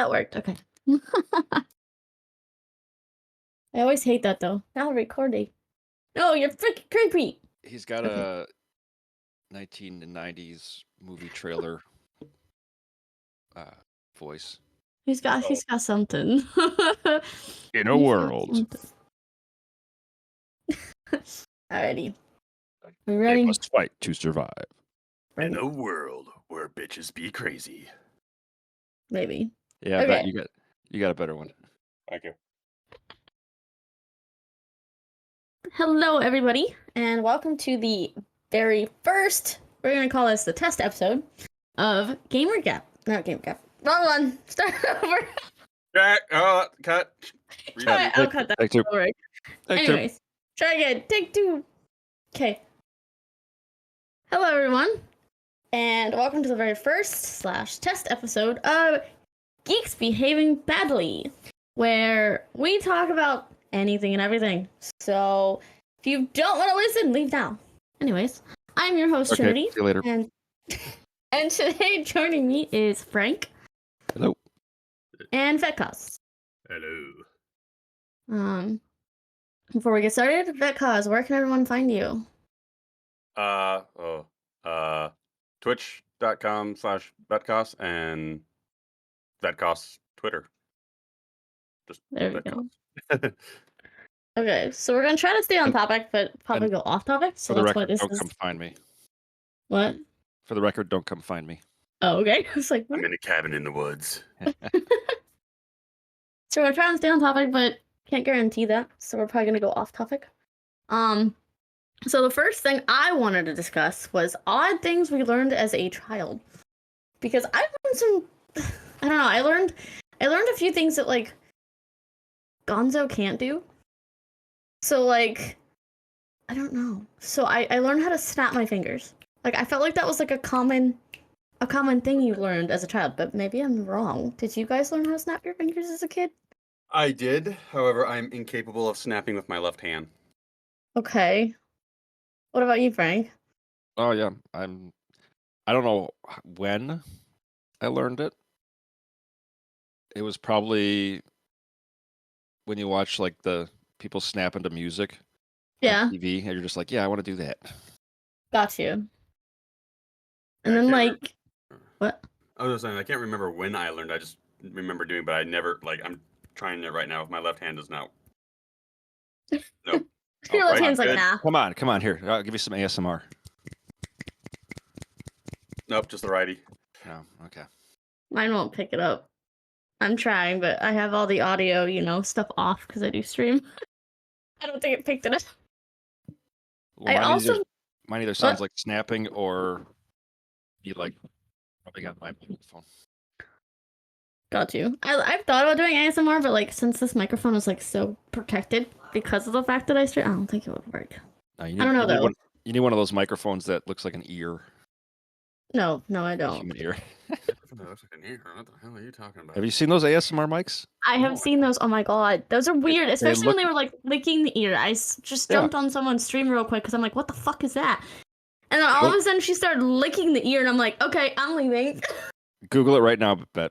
that worked. Okay. I always hate that though. Now recording. No, you're freaking creepy. He's got a 1990s movie trailer voice. He's got something. In a world. Alrighty. We They ready? must fight to survive. Ready. In a world where bitches be crazy. Maybe. Yeah, Okay. you got a better one. Thank you. Hello, everybody, and welcome to the very first, we're going to call this the test episode of Game Recap. Not Game Recap. Wrong one. Start over. Cut. Alright, I'll cut that. Take two. Alright. Take two. Anyways, try again. Take two. Okay. Hello, everyone, and welcome to the very first / test episode of Geeks Behaving Badly, where we talk about anything and everything. So if you don't want to listen, leave now. Anyways, I'm your host, Okay, Trinity. see you later. And today joining me is Frank. Hello. And Vetcos. Hello. Before we get started, Vetcos, where can everyone find you? Twitch.com/Vetcos and Vetcos Twitter. Just There we Vetcos. go. Okay, so we're gonna try to stay on topic, but probably go off topic. So For the that's why record, this don't is. come find me. What? For the record, don't come find me. Oh, okay. I was like, what? I'm in a cabin in the woods. So we're trying to stay on topic, but can't guarantee that. So we're probably gonna go off topic. So the first thing I wanted to discuss was odd things we learned as a child, because I learned some. I don't know. I learned a few things that like Gonzo can't do. So like, I don't know. So I learned how to snap my fingers. Like I felt like that was like a common thing you learned as a child, but maybe I'm wrong. Did you guys learn how to snap your fingers as a kid? I did, however, I'm incapable of snapping with my left hand. Okay. What about you, Frank? Oh yeah, I don't know when I learned it. It was probably when you watch like the people snap into music Yeah, on TV, and you're just like, yeah, I want to do that. got you. And I then can't like, what? I was just saying, I can't remember when I learned. I just remember doing, but I never, like, I'm trying it right now. If my left hand does not. Nope. Your left right, hand's like, good. nah. Come on, here. I'll give you some ASMR. Nope, just the righty. Oh, okay. Mine won't pick it up. I'm trying, but I have all the audio, stuff off because I do stream. I don't think it picked it up. Well, mine either sounds like snapping or you like rubbing on my microphone. Got you. I've thought about doing ASMR, but like since this microphone is like so protected because of the fact that I stream, I don't think it would work. No, I don't know though. You need one of those microphones that looks like an ear. No, I A don't. human ear. That looks like an ear. What the hell are you talking about? Have you seen those ASMR mics? I have seen those. Oh my god, those are weird. Especially when they were like licking the ear. I just jumped on someone's stream real quick because I'm like, what the fuck is that? And then all of a sudden she started licking the ear, and I'm like, okay, I'm leaving. Google it right now, Bet.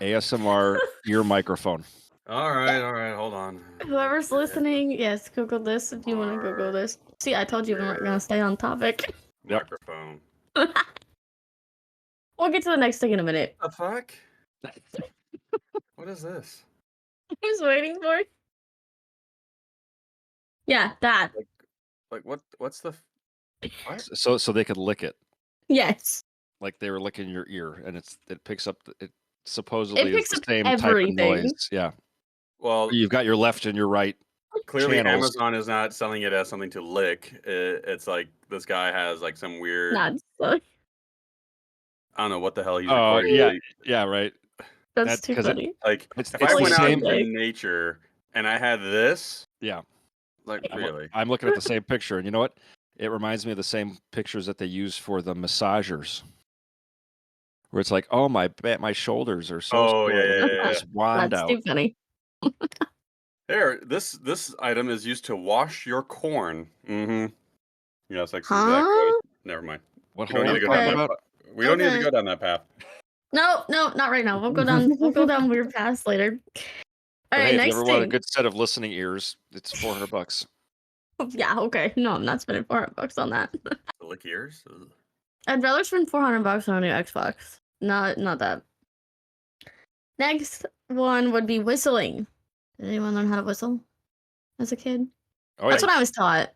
ASMR ear microphone. All right, hold on. Whoever's listening, yes, Google this if you want to Google this. See, I told you we weren't gonna stay on topic. Microphone. We'll get to the next thing in a minute. The fuck? What is this? I was waiting for it. Yeah, that. Like what's the what? So they could lick it. Yes. Like they were licking your ear, and it picks up. It supposedly picks is the up same everything. type of noise. Yeah. Well, You've got your left and your right. clearly channels. Amazon is not selling it as something to lick. It's like this guy has like some weird. Not so. I don't know what the hell he's Oh recording. yeah, right. That's too funny. Like It's if I the went out same. into nature and I had this, Yeah. like really. I'm looking at the same picture, and you know what? It reminds me of the same pictures that they use for the massagers, where it's like, oh my shoulders are so. Oh, sore. yeah. Just wand That's out. too funny. There, this item is used to wash your corn. Mm-hmm. Yes, like Huh? never mind. What We don't hole need to are go you down talking that. about? We don't need to Okay. go down that path. No, not right now. We'll go down. We'll go down weird paths later. All But right, hey, if you next ever want a thing. good set of listening ears, it's $400. Yeah, okay. No, I'm not spending $400 on that. The lick ears. Ugh. I'd rather spend $400 on a new Xbox. Not that. Next one would be whistling. Did anyone learn how to whistle as a kid? Oh, That's yeah. what I was taught.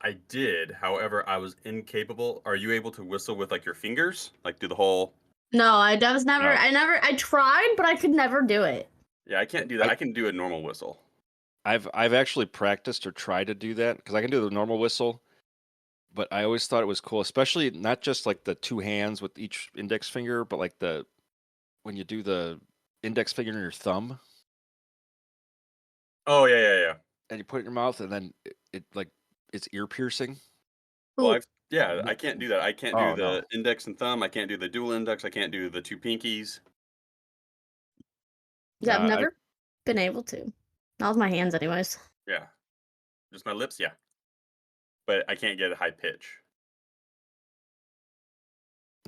I did. However, I was incapable. Are you able to whistle with like your fingers? Like do the whole? No, I was never. No. I tried, but I could never do it. Yeah, I can't do that. I- I can do a normal whistle. I've actually practiced or tried to do that because I can do the normal whistle, but I always thought it was cool, especially not just like the two hands with each index finger, but like when you do the index finger and your thumb Oh yeah. and you put it in your mouth and then it like it's ear piercing. Well, Ooh, I can't do that. I can't do Oh, the no. index and thumb. I can't do the dual index. I can't do the two pinkies. yeah, I've Nah, never been able to. Not with my hands, anyways. Yeah, just my lips. Yeah, but I can't get a high pitch.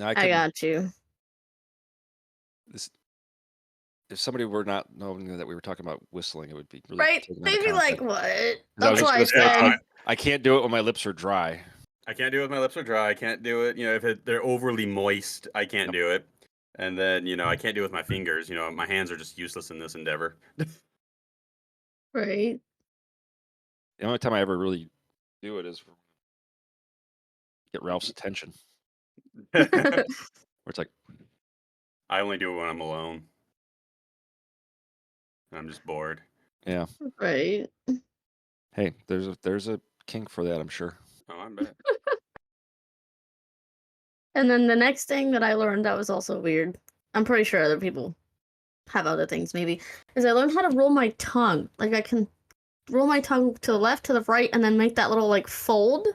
I I can. got you. This, if somebody were not knowing that we were talking about whistling, it would be really Right? taken out of They'd be like, context. what? 'Cause I was That's just why I gonna say, it's said. like, I can't do it when my lips are dry. I can't do it if my lips are dry. I can't do it. If they're overly moist, I can't do it. And then I can't do it with my fingers. My hands are just useless in this endeavor. Right. The only time I ever really do it is for get Ralph's attention. Where it's like, I only do it when I'm alone. I'm just bored. yeah, Right. hey, there's a kink for that, I'm sure. Oh, I bet. And then the next thing that I learned that was also weird, I'm pretty sure other people have other things maybe, is I learned how to roll my tongue. Like I can roll my tongue to the left, to the right, and then make that little like fold.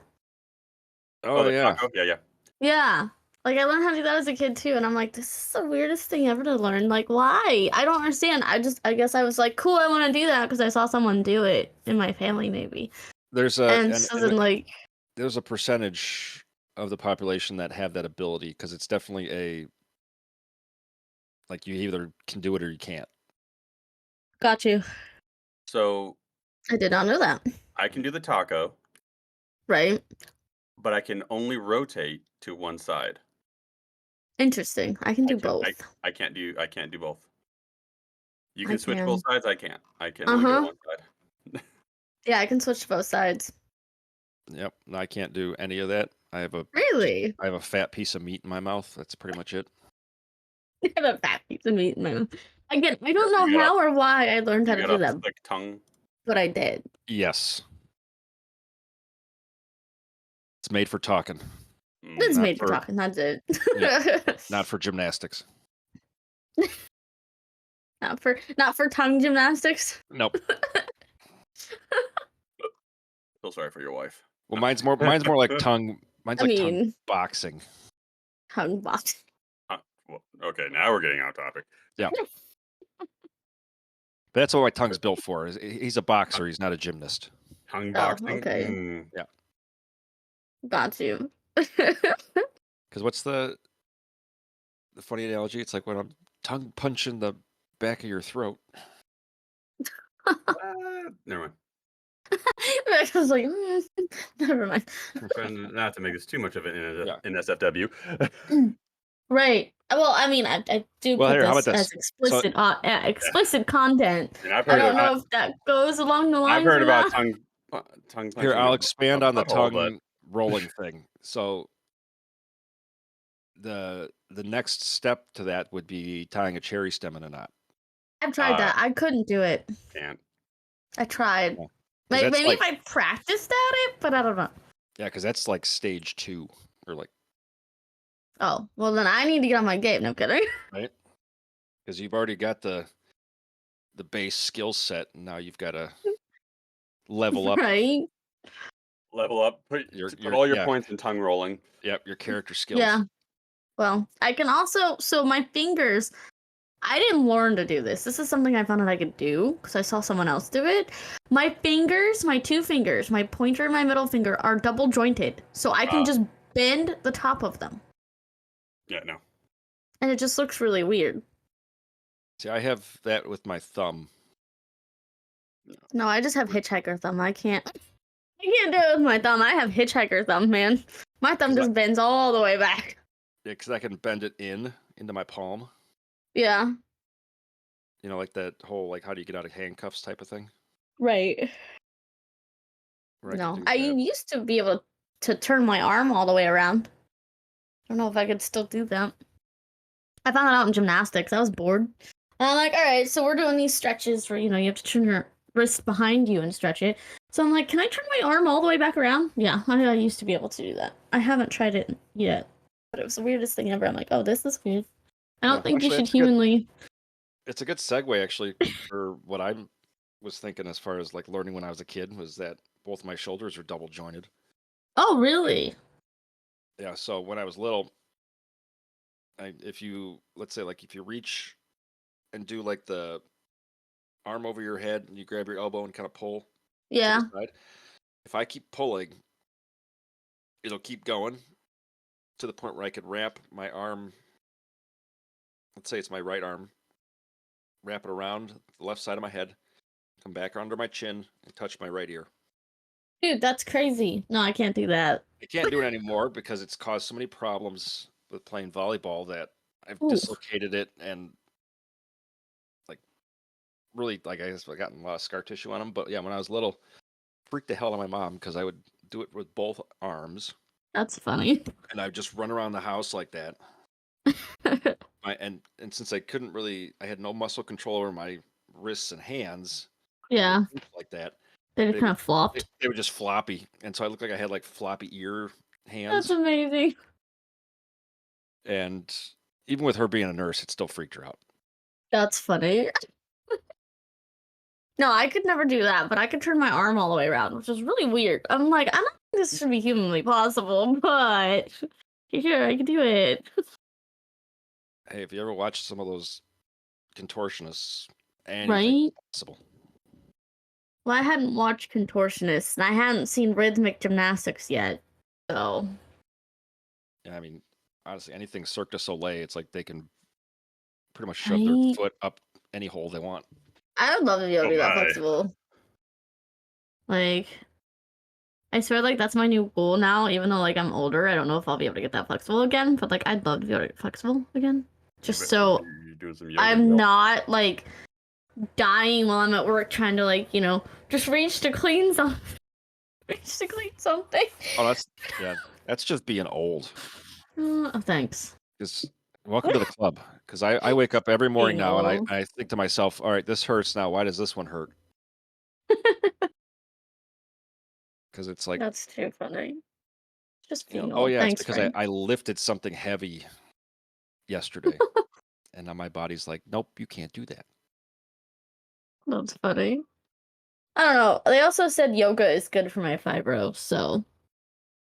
Oh, the yeah. taco? Yeah. Yeah. Like I learned how to do that as a kid too, and I'm like, this is the weirdest thing ever to learn. Like, why? I don't understand. I guess I was like, cool, I want to do that because I saw someone do it in my family, maybe. There's a And so then like, there's a percentage of the population that have that ability because it's definitely like you either can do it or you can't. got you. So I did not know that. I can do the taco, Right. but I can only rotate to one side. Interesting. I can do both. I can't do both. You I can switch can. both sides. I can't. I can only do one side. Yeah, I can switch to both sides. Yep, no, I can't do any of that. I have Really? a fat piece of meat in my mouth. That's pretty much it. I have a fat piece of meat in my mouth. Again, I don't know You got how or why I learned how You to got do a that, thick tongue. but I did. Yes. It's made for talking, It's not made for for- talking. That's it. not for gymnastics. not for tongue gymnastics. Nope. Feel sorry for your wife. Well, mine's more like tongue. Mine's I like tongue mean, boxing. tongue box. Well, okay, now we're getting off topic. But that's what my tongue's built for. He's a boxer. He's not a gymnast. Tongue Oh, boxing. okay. Mm. Got you. Because what's the funny analogy? It's like when I'm tongue punching the back of your throat. Never mind. I was like, never mind. I'm trying not to make this too much of it Yeah. in SFW. Right. Well, I mean, I do Well, put here, how this about as this? explicit content. And I've I heard don't about, know if that goes along the lines. I've heard of about that. tongue Here, punching I'll a- expand a on the butthole, tongue rolling thing. So the next step to that would be tying a cherry stem in a knot. I've tried that. I couldn't do it. Can't. I tried. Yeah. 'Cause Maybe that's if I practiced at it, but I don't know. Yeah, because that's like stage 2 or like, Oh, well then I need to get on my game. No kidding. right? Because you've already got the base skill set, and now you've got to level up. Right? Level up. Put Your- all your yeah. points in tongue rolling. Yep, your character skills. Yeah. Well, I can also. So my fingers. I didn't learn to do this. This is something I found out I could do because I saw someone else do it. My fingers, my two fingers, my pointer and my middle finger are double jointed, so I can just bend the top of them. Yeah, no. and it just looks really weird. See, I have that with my thumb. No, I just have hitchhiker thumb. I can't do it with my thumb. I have hitchhiker thumb, man. My thumb just bends all the way back. Yeah, because I can bend it into my palm. Yeah. You know, like that whole how do you get out of handcuffs type of thing. Right. No, I used to be able to turn my arm all the way around. I don't know if I could still do that. I found that out in gymnastics. I was bored. And I'm like, all right, so we're doing these stretches where, you have to turn your wrist behind you and stretch it. So I'm like, can I turn my arm all the way back around? Yeah, I used to be able to do that. I haven't tried it yet, but it was the weirdest thing ever. I'm like, oh, this is weird. I don't think you should humanly. It's a good segue, actually, for what I was thinking as far as learning when I was a kid, was that both my shoulders are double jointed. Oh, really? Yeah, so when I was little, if you, let's say, if you reach and do the arm over your head and you grab your elbow and kind of pull to the side, if I keep pulling, it'll keep going to the point where I could wrap my arm, let's say it's my right arm, wrap it around the left side of my head, come back under my chin, and touch my right ear. Dude, that's crazy. No, I can't do that. I can't do it anymore because it's caused so many problems with playing volleyball that I've dislocated it and really, I guess I've gotten a lot of scar tissue on them. But yeah, when I was little, freaked the hell out of my mom because I would do it with both arms. That's funny. And I'd just run around the house like that. And since I couldn't really, I had no muscle control over my wrists and hands. Yeah. Like that. They kind of flopped. They were just floppy. And so I looked like I had floppy ear hands. That's amazing. And even with her being a nurse, it still freaked her out. That's funny. No, I could never do that, but I could turn my arm all the way around, which is really weird. I'm like, I don't think this should be humanly possible, but here, I can do it. Hey, if you ever watched some of those contortionists, right? Possible. Well, I hadn't watched contortionists, and I hadn't seen rhythmic gymnastics yet, so. Yeah, I mean, honestly, anything Cirque du Soleil, it's like they can pretty much shove their foot up any hole they want. I would love to be able to be that flexible. I swear, that's my new goal now, even though, I'm older. I don't know if I'll be able to get that flexible again, but, I'd love to be able to get flexible again. Just so I'm not, dying while I'm at work trying to, just reach to clean something. Reach to clean something. Oh, that's just being old. Oh, thanks. Welcome to the club. Because I wake up every morning now and I think to myself, all right, this hurts now. Why does this one hurt? Because it's that's too funny. Just being old. Oh yeah, thanks, it's because I lifted something heavy yesterday. And now my body's like, nope, you can't do that. That's funny. I don't know. They also said yoga is good for my fibro, so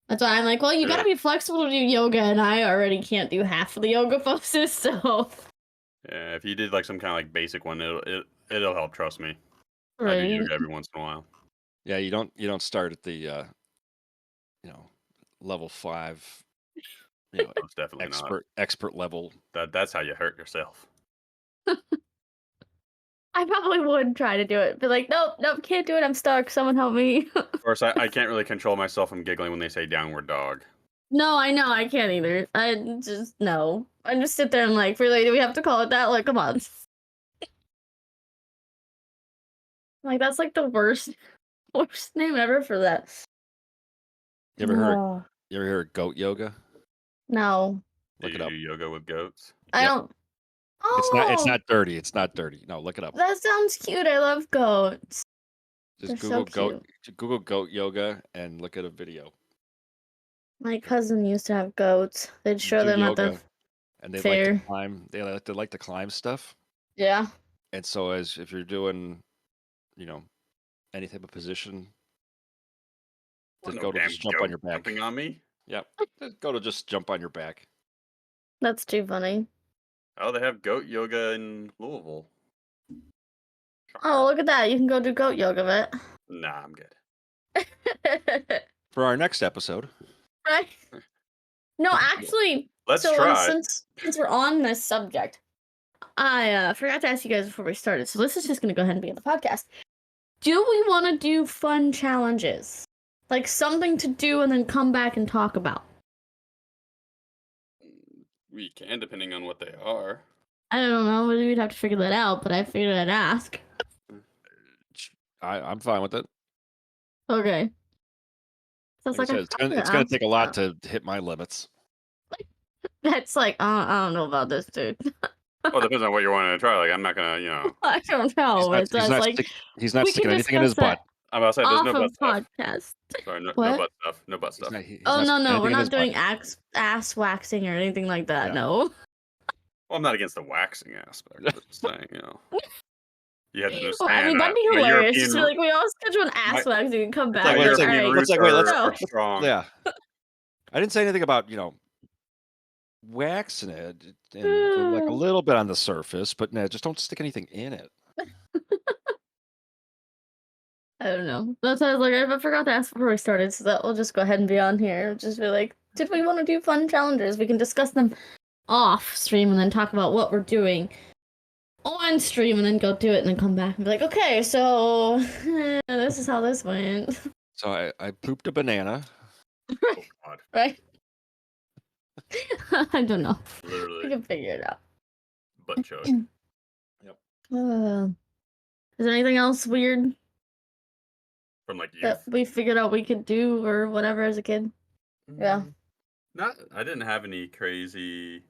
that's why I'm like, well, you gotta be flexible to do yoga, and I already can't do half of the yoga poses, so. Yeah, if you did some kind of basic one, it'll help. Trust me. Right. I do yoga every once in a while. Yeah, you don't start at the level 5. It's definitely expert level. That's how you hurt yourself. I probably would try to do it, but nope, can't do it. I'm stuck. Someone help me. Of course, I can't really control myself from giggling when they say downward dog. No, I know. I can't either. I just, no. I just sit there and really, do we have to call it that? Come on. That's the worst name ever for that. You ever heard goat yoga? No. Look it up. Do you do yoga with goats? I don't. Oh. It's not dirty. It's not dirty. No, look it up. That sounds cute. I love goats. Just Google goat yoga and look at a video. My cousin used to have goats. They'd show them at the and they fair. Like to climb. They like to climb stuff. Yeah. And so if you're doing, any type of position, just go to just jump on your back. Jumping on me? Yep. Go to just jump on your back. That's too funny. Oh, they have goat yoga in Louisville. Oh, look at that. You can go do goat yoga, Vet. Nah, I'm good. For our next episode. Right? No, actually, Let's So try. since we're on this subject, I forgot to ask you guys before we started. So this is just gonna go ahead and be in the podcast. Do we want to do fun challenges, like something to do and then come back and talk about? We can, depending on what they are. I don't know. We'd have to figure that out, but I figured I'd ask. I'm fine with it. Okay. So Like I said, I it's gonna take a lot to hit my limits. That's like, I don't know about this, dude. Well, it depends on what you're wanting to try. Like, I'm not gonna, you know. I don't know. It's like He's not we sticking can anything in his discuss butt. that I'm about to say there's off no butt of stuff. podcast. Sorry, no What? butt stuff. No butt stuff. He's Oh not no, sticking we're anything in not his butt. doing ass waxing or anything like that. Yeah. No. Well, I'm not against the waxing aspect, but just saying, you know. You have to understand. Well, I mean, that'd be my hilarious. European Just be like, we all schedule an ass My- waxing and come back. my and be like, European all right, roots no. are strong. Yeah. I didn't say anything about, waxing it and like a little bit on the surface, but no, just don't stick anything in it. I don't know. That's why I was like, I forgot to ask before we started, so that we'll just go ahead and be on here. Just be like, did we want to do fun challenges? We can discuss them off stream and then talk about what we're doing on stream and then go do it and then come back and be like, okay, so this is how this went. So I pooped a banana. Oh, God. Right? I don't know. We Literally, can figure it out. butt chug. Yep. Is there anything else weird From like youth. that we figured out we could do or whatever as a kid? Yeah. I didn't have any crazy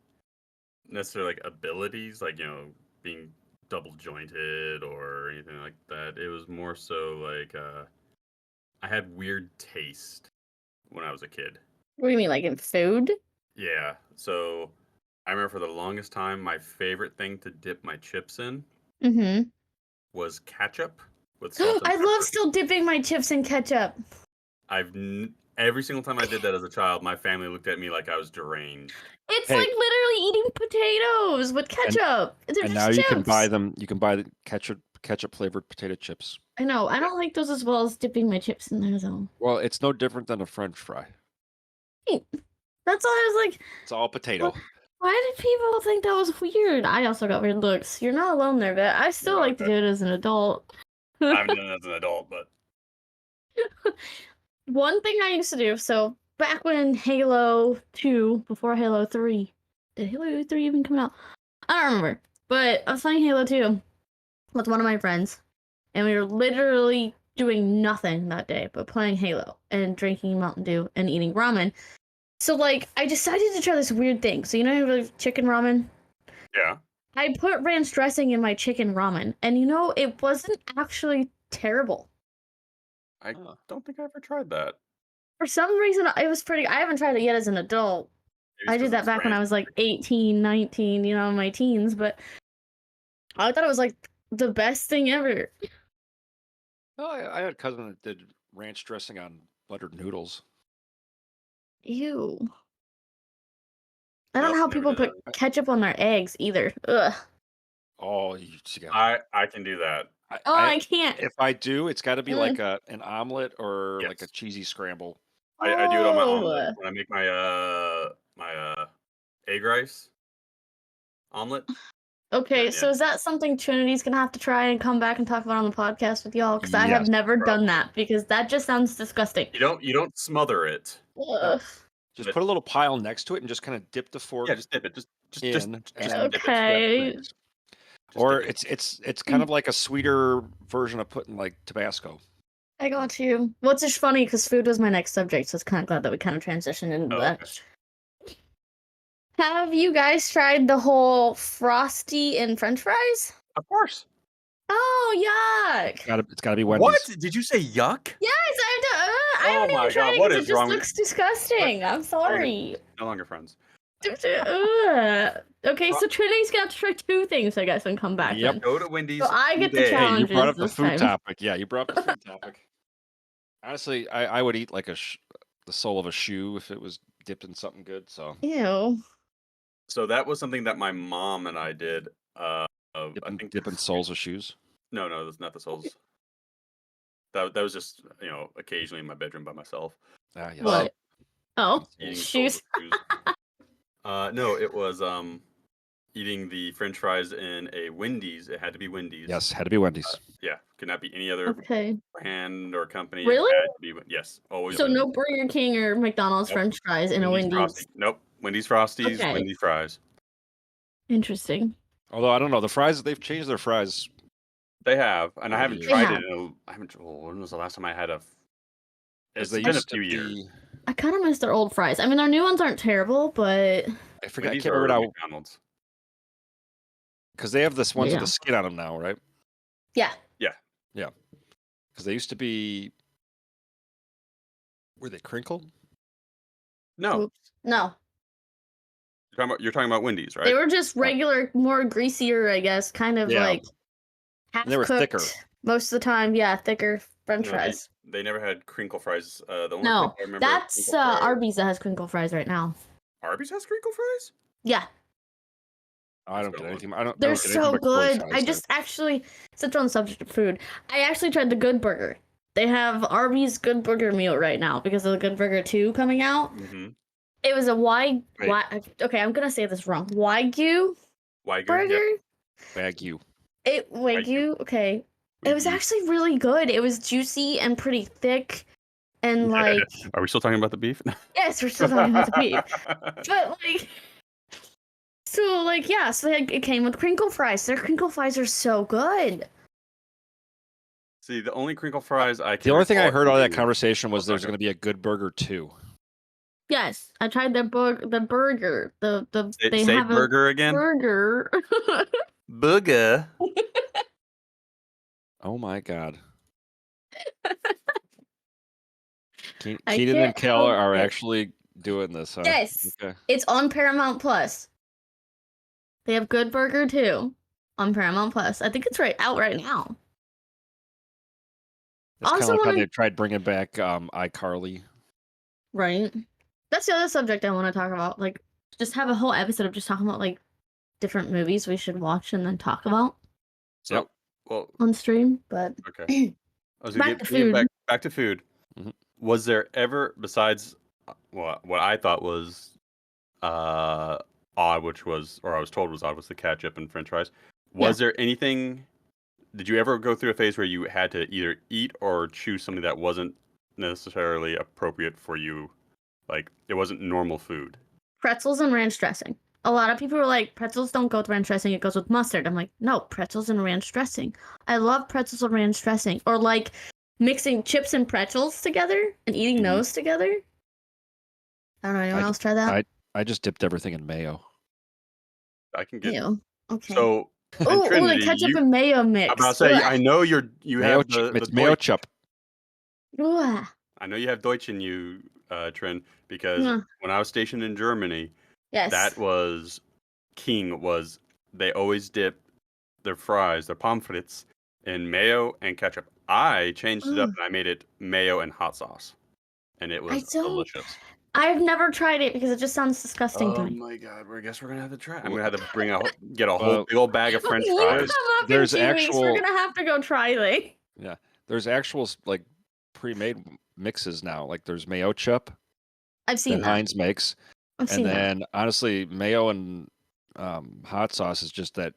necessarily like abilities, like, you know, being double jointed or anything like that. It was more so like I had weird taste when I was a kid. What do you mean, like in food? Yeah. So I remember for the longest time my favorite thing to dip my chips in Mm-hmm. was ketchup with salt and I pepper. love still dipping my chips in ketchup. Every single time I did that as a child, my family looked at me like I was deranged. It's Hey. like literally eating potatoes with ketchup. They're And just now you can chips. buy them. You can buy the ketchup flavored potato chips. I know. I don't like those as well as dipping my chips in there though. Well, it's no different than a French fry. That's all I was like. It's all potato. Why did people think that was weird? I also got weird looks. You're not alone there, but I still No, like to do it as an adult. I haven't done it as an adult, but One thing I used to do, so back when Halo 2, before Halo 3, did Halo 3 even come out? I don't remember. But I was playing Halo 2 with one of my friends, and we were literally doing nothing that day but playing Halo and drinking Mountain Dew and eating ramen. So, like, I decided to try this weird thing. So, you know, chicken ramen? yeah. I put ranch dressing in my chicken ramen, and you know, it wasn't actually terrible. I don't think I ever tried that. For some reason, it was pretty. I haven't tried it yet as an adult. Maybe I it's 'cause did that it's back when I ranch. was like 18, 19, you know, in my teens, but I thought it was like the best thing ever. Oh, I had a cousin that did ranch dressing on buttered noodles. Ew. I don't know Nope, how never people did put ketchup on their eggs either. Ugh. Oh, you got. I can do that. I can't. If I do, it's got to be like an omelet or like a Yes. cheesy scramble. I do it on my Oh. omelet when I make my egg rice omelet. Okay, Yeah, so yeah. is that something Trinity's gonna have to try and come back and talk about on the podcast with y'all? Because I have Yes, never done probably. that because that just sounds disgusting. You don't smother it. Ugh. Just But- put a little pile next to it and just kind of dip the fork Yeah, just dip it. Just in. just and dip it. Okay. Just Or dip it. it's kind of like a sweeter version of putting like Tabasco. I got you. Well, it's just funny because food was my next subject, so it's kind of glad that we kind of transitioned into Oh, that. okay. Have you guys tried the whole frosty and French fries? Of course. Oh, yuck! It's got to be Wendy's. What? Did you say yuck? Yes, I Oh haven't my even tried God, it what 'cause is it just wrong with- looks disgusting. I'm sorry. No longer friends. Ugh. Okay, so Trinity's gonna have to try two things, I guess, and come back. Yep. Then. Go to Wendy's. So I get the today. challenge. Hey, you brought up the this food time. topic. Yeah, you brought up the food topic. Honestly, I would eat like the sole of a shoe if it was dipped in something good. So Ew. So that was something that my mom and I did. I think dipping soles of shoes. No, that's not the soles. That was just, you know, occasionally in my bedroom by myself. Ah, yes. What? Oh, Eating soles shoes. of shoes. No, it was eating the French fries in a Wendy's. It had to be Wendy's. Yes, had to be Wendy's. Yeah, could not be any other Okay. brand or company. Really? It had to be yes, always So Wendy's. no Burger King or McDonald's Nope. French fries in a Wendy's Wendy's. Frosty. Nope. Wendy's Frosties, Okay. Wendy's fries. Interesting. Although I don't know, the fries they've changed their fries. They have, and I haven't They tried have. it. I haven't. Well, when was the last time I had a? As It's they been a used to few years. be. I kind of miss their old fries. I mean, their new ones aren't terrible, but I forget. I Wendy's can't or remember now McDonald's. because they have this ones Yeah. with the skin on them now, right? yeah. Because they used to be. Were they crinkled? No, Oops. No, you're talking about Wendy's, right? they were just regular, more greasier, I guess, kind of Yeah. like half And they were cooked thicker. most of the time. Yeah, thicker French No, fries. they never had crinkle fries. The only No, place I remember that's crinkle fries- Arby's that has crinkle fries right now. Arby's has crinkle fries. Yeah, I don't Let's get go anything. I don't. they're I don't get anything so but curly good. fries I there. just actually, since we're on the subject of food, I actually tried the Good Burger. They have Arby's Good Burger meal right now because of the Good Burger 2 coming out. Mm-hmm. It was a Wait. okay, I'm gonna say this wrong. Wagyu Wagyu. burger. Yep. Wagyu. Wagyu. Okay, it was Wagyu. actually really good. It was juicy and pretty thick, and like Are we still talking about the beef? yes, we're still talking about the beef, but like. So like yeah, so it came with crinkle fries. Their crinkle fries are so good. See, the only crinkle fries I can. The only thing I recall heard out of that eating- conversation was Oh, there's okay. going to be a Good Burger 2. Yes, I tried the burger. They Say have burger a again. burger. Booger. Oh my god. I Keenan and can't Kel help are it. actually doing this, huh? Yes. Okay. It's on Paramount Plus. They have Good Burger too on Paramount Plus. I think it's out right now. It's kind of Also like how wanna- they tried bringing back iCarly. Right. That's the other subject I want to talk about. Like, just have a whole episode of just talking about like different movies we should watch and then talk about So, Yep. well, on stream. But okay. I was Back gonna to get food. back to food. Mhm. Was there ever, besides what I thought was odd, which was, or I was told was odd, was the ketchup and French fries? Was there anything? Did you ever go through a phase where you had to either eat or choose something that wasn't necessarily appropriate for you? Like it wasn't normal food. pretzels and ranch dressing. A lot of people are like, pretzels don't go with ranch dressing, it goes with mustard. I'm like, no, pretzels and ranch dressing. I love pretzels and ranch dressing. Or like mixing chips and pretzels together and eating Mhm. those together. I don't know, anyone else try that? I just dipped everything in mayo. I can get Ew. Okay. so. and Oh, the Trinity, ketchup you- and mayo mix. I'm about to say, Ugh. I know you Mayo have the it's mayo Deutsch. chup. Ugh. I know you have Deutsch in you, Trin, because Huh. when I was stationed in Germany, Yes. that was king. Was they always dip their fries, their pommes frites, in mayo and ketchup. I changed it up Ugh. and I made it mayo and hot sauce, and it was don't- delicious. I've never tried it because it just sounds disgusting to Oh me. my god! I guess we're gonna have to try. I'm Well- gonna have to get a whole big old bag of French You fries. come up There's in 2 weeks. We're actual- gonna have to go try it. There's actual like pre-made mixes now. Like there's mayo chup I've seen that that. Heinz makes, I've and seen that. then honestly, mayo and hot sauce is just that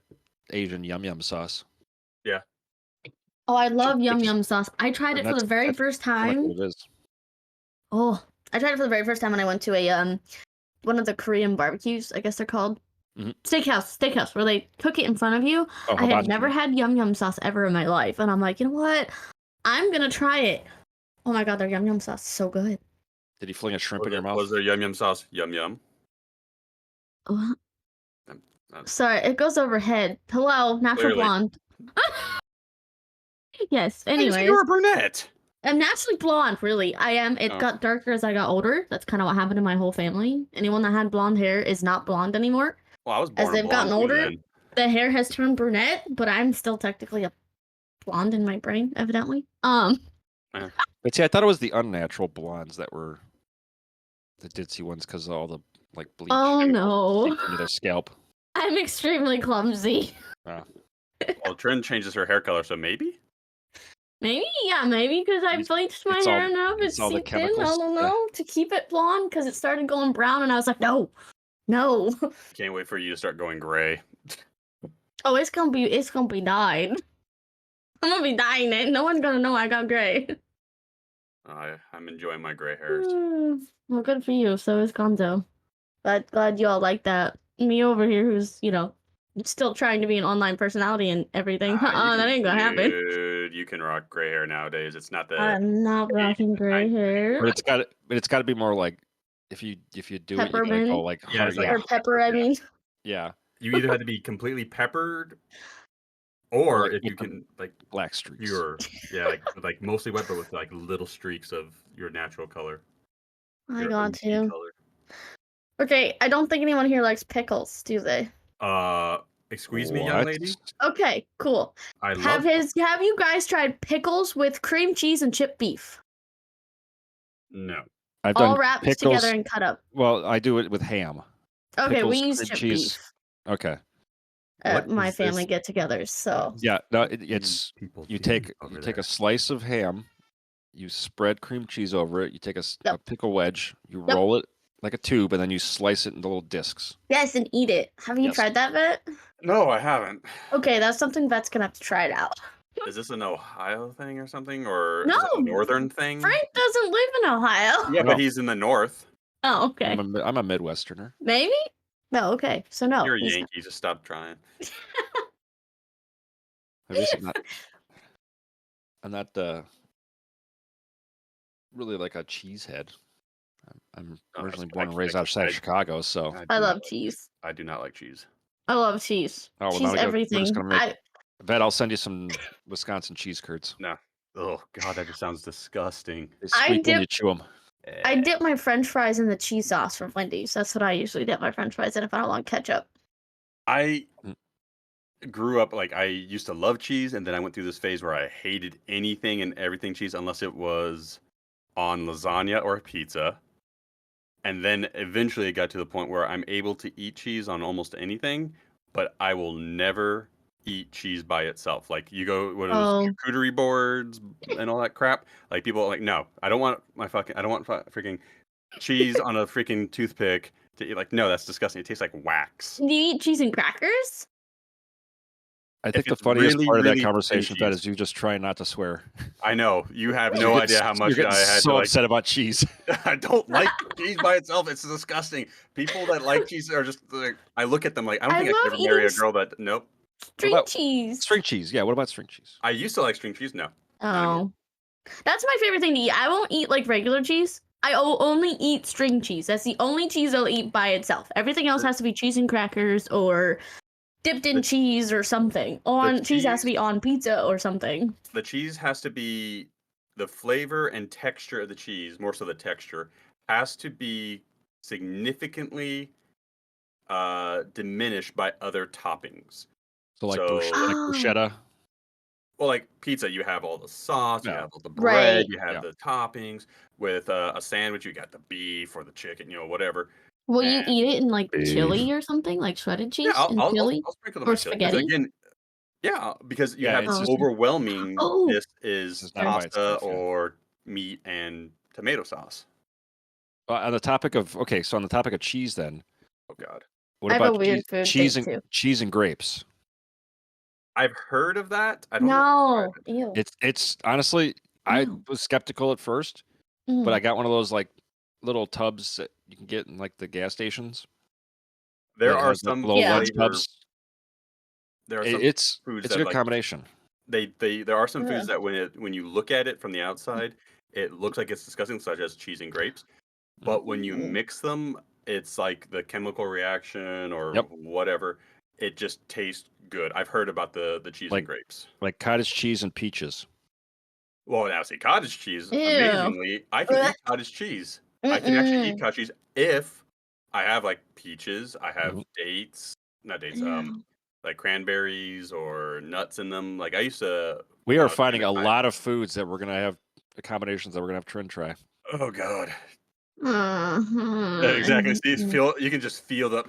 Asian yum yum sauce. Oh, I love Which yum is- yum sauce. I tried it for that's- the very that's first Kinda like time. what it is. Oh, I tried it for the very first time when I went to a one of the Korean barbecues, I guess they're called. Mhm. Steakhouse, where they cook it in front of you. Oh, I had hibachi. never had yum yum sauce ever in my life, and I'm like, you know what? I'm gonna try it. Oh my god, their yum yum sauce is so good. Did he fling a shrimp in Was your there, mouth? was there yum yum sauce? Yum yum. Oh, Um, sorry, it goes overhead. Hello, natural Clearly. blonde. Yes. I didn't say Anyways, you were a brunette. I'm naturally blonde. Really, I am. It Oh. got darker as I got older. That's kind of what happened to my whole family. Anyone that had blonde hair is not blonde anymore. Well, I was born As they've gotten blonde too, older, then. the hair has turned brunette, but I'm still technically a blonde in my brain, evidently. But see, I thought it was the unnatural blondes that were the ditzy ones because of all the like bleach. Oh no, into their scalp. I'm extremely clumsy. Well, Trin changes her hair color, so maybe. Maybe because I It's- bleached my it's hair all- enough. it's It's all the seeped in. I chemicals, don't yeah. know to keep it blonde because it started going brown, and I was like, no, No. Can't wait for you to start going gray. Oh, it's gonna be dyed. I'm gonna be dyeing it. No one's gonna know I got gray. I'm enjoying my gray hairs. Well, good for you. So is Gonzo. But glad you all like that. Me over here, who's still trying to be an online personality and everything. That ain't gonna happen. Dude, you can rock gray hair nowadays. It's not the I'm not rocking gray hair. But it's got to be more like if you do it, you gotta Peppermint? go like Yeah, hard. it's like Yeah, Or pepper, I yeah. mean. yeah. You either have to be completely peppered, Or or like if with you the can like black streaks. pure, yeah, like mostly white, but with like little streaks of your natural color. I Your got OG to. color. Okay, I don't think anyone here likes pickles, do they? Excuse me, young What? lady. Okay, cool. I love. Have you guys tried pickles with cream cheese and chipped beef? No. I've All done wrapped pickles. together and cut up. Well, I do it with ham. Okay, we Pickles, use cream chipped cheese. beef Okay. at What my is family this? get-togethers. So Yeah. No, What it's people you doing take over a there? slice of ham, you spread cream cheese over it. You take a Yep. pickle wedge, you Yep. roll it like a tube, and then you slice it into little discs. yes, and eat it. Have you Yes. tried that, Vet? No, I haven't. Okay, that's something Vet's gonna have to try it out. Is this an Ohio thing or something, or No, is this a northern thing? Frank doesn't live in Ohio. Yeah, No. but he's in the north. Oh, okay. I'm a Midwesterner. Maybe? No, okay. So no. You're a he's Yankee. Just stop trying. I'm not really like a cheesehead. I'm Oh, originally that's- born and I- raised I- outside I- of Chicago, so I do not love like- cheese. I do not like cheese. I love cheese. Oh, well, cheese now we're just everything. gonna make. Bet I'll send you some Wisconsin cheese curds. No. Oh God, that just sounds disgusting. They I squeak when dip- you chew them. I dip my French fries in the cheese sauce from Wendy's. That's what I usually dip my French fries in if I don't want ketchup. I Mm. grew up like I used to love cheese, and then I went through this phase where I hated anything and everything cheese unless it was on lasagna or pizza. And then eventually it got to the point where I'm able to eat cheese on almost anything, but I will never eat cheese by itself. Like you go what are those Oh. charcuterie boards and all that crap. Like people are like, no, I don't want freaking cheese on a freaking toothpick to eat. Like, no, that's disgusting. It tastes like wax. Do you eat cheese and crackers? I think the it's funniest really, part of that really thin conversation, Fed, cheese. is you just trying not to swear. I know you have no You're idea how much getting I had so to like. upset about cheese. I don't like cheese by itself. It's disgusting. People that like cheese are just like I look at them like I don't I think I could love ever marry a eating girl that nope. String about cheese. String cheese. Yeah. What about string cheese? I used to like string cheese. No. not anymore. Oh. That's my favorite thing to eat. I won't eat like regular cheese. I only eat string cheese. That's the only cheese I'll eat by itself. Everything else has to be cheese and crackers or dipped in cheese or something. Cheese has to be on pizza or something. The cheese has to be the flavor and texture of the cheese, more so the texture, has to be significantly diminished by other toppings. So like So- bruschetta. Well, like pizza, you have all the sauce, you Yeah. have all the bread, Right. you have Yeah. the toppings. With a sandwich, you got the beef or the chicken, whatever. Will you And- eat it in like Beef. chili or something? Like shredded cheese Yeah, and chili? I'll sprinkle them Or on chili, 'cause spaghetti? again, yeah, because you Yeah, have it's just- overwhelming. Oh. This is It's not by pasta itself, yeah. or meat and tomato sauce. On the topic of cheese, then Oh God, what I have a about weird food cheese thing, too. cheese and grapes? I've heard of that. I don't know. No. Ew. It's honestly, I Ew. was skeptical at first, but I got one of those like little tubs that you can get in like the gas stations. There that are has, like, some little lunch flavor- tubs. There are some It's foods a that good like combination. there are some Yeah. foods that when you look at it from the outside, it looks like it's disgusting, such as cheese and grapes. But when you Mm. mix them, it's like the chemical reaction or Yep. whatever. It just tastes good. I've heard about the cheese Like- and grapes. Like cottage cheese and peaches. Well, now see, cottage cheese. Ew. Amazingly, I can Ugh. eat cottage cheese. I can actually eat Mm-mm. cottage cheese if I have like peaches. I have Mhm. dates, not dates. Ew. Like cranberries or nuts in them. Like I used to. We are during finding the a time- lot of foods that we're gonna have combinations that we're gonna have Trin try. Oh God. Mhm. Exactly. See, you can just feel the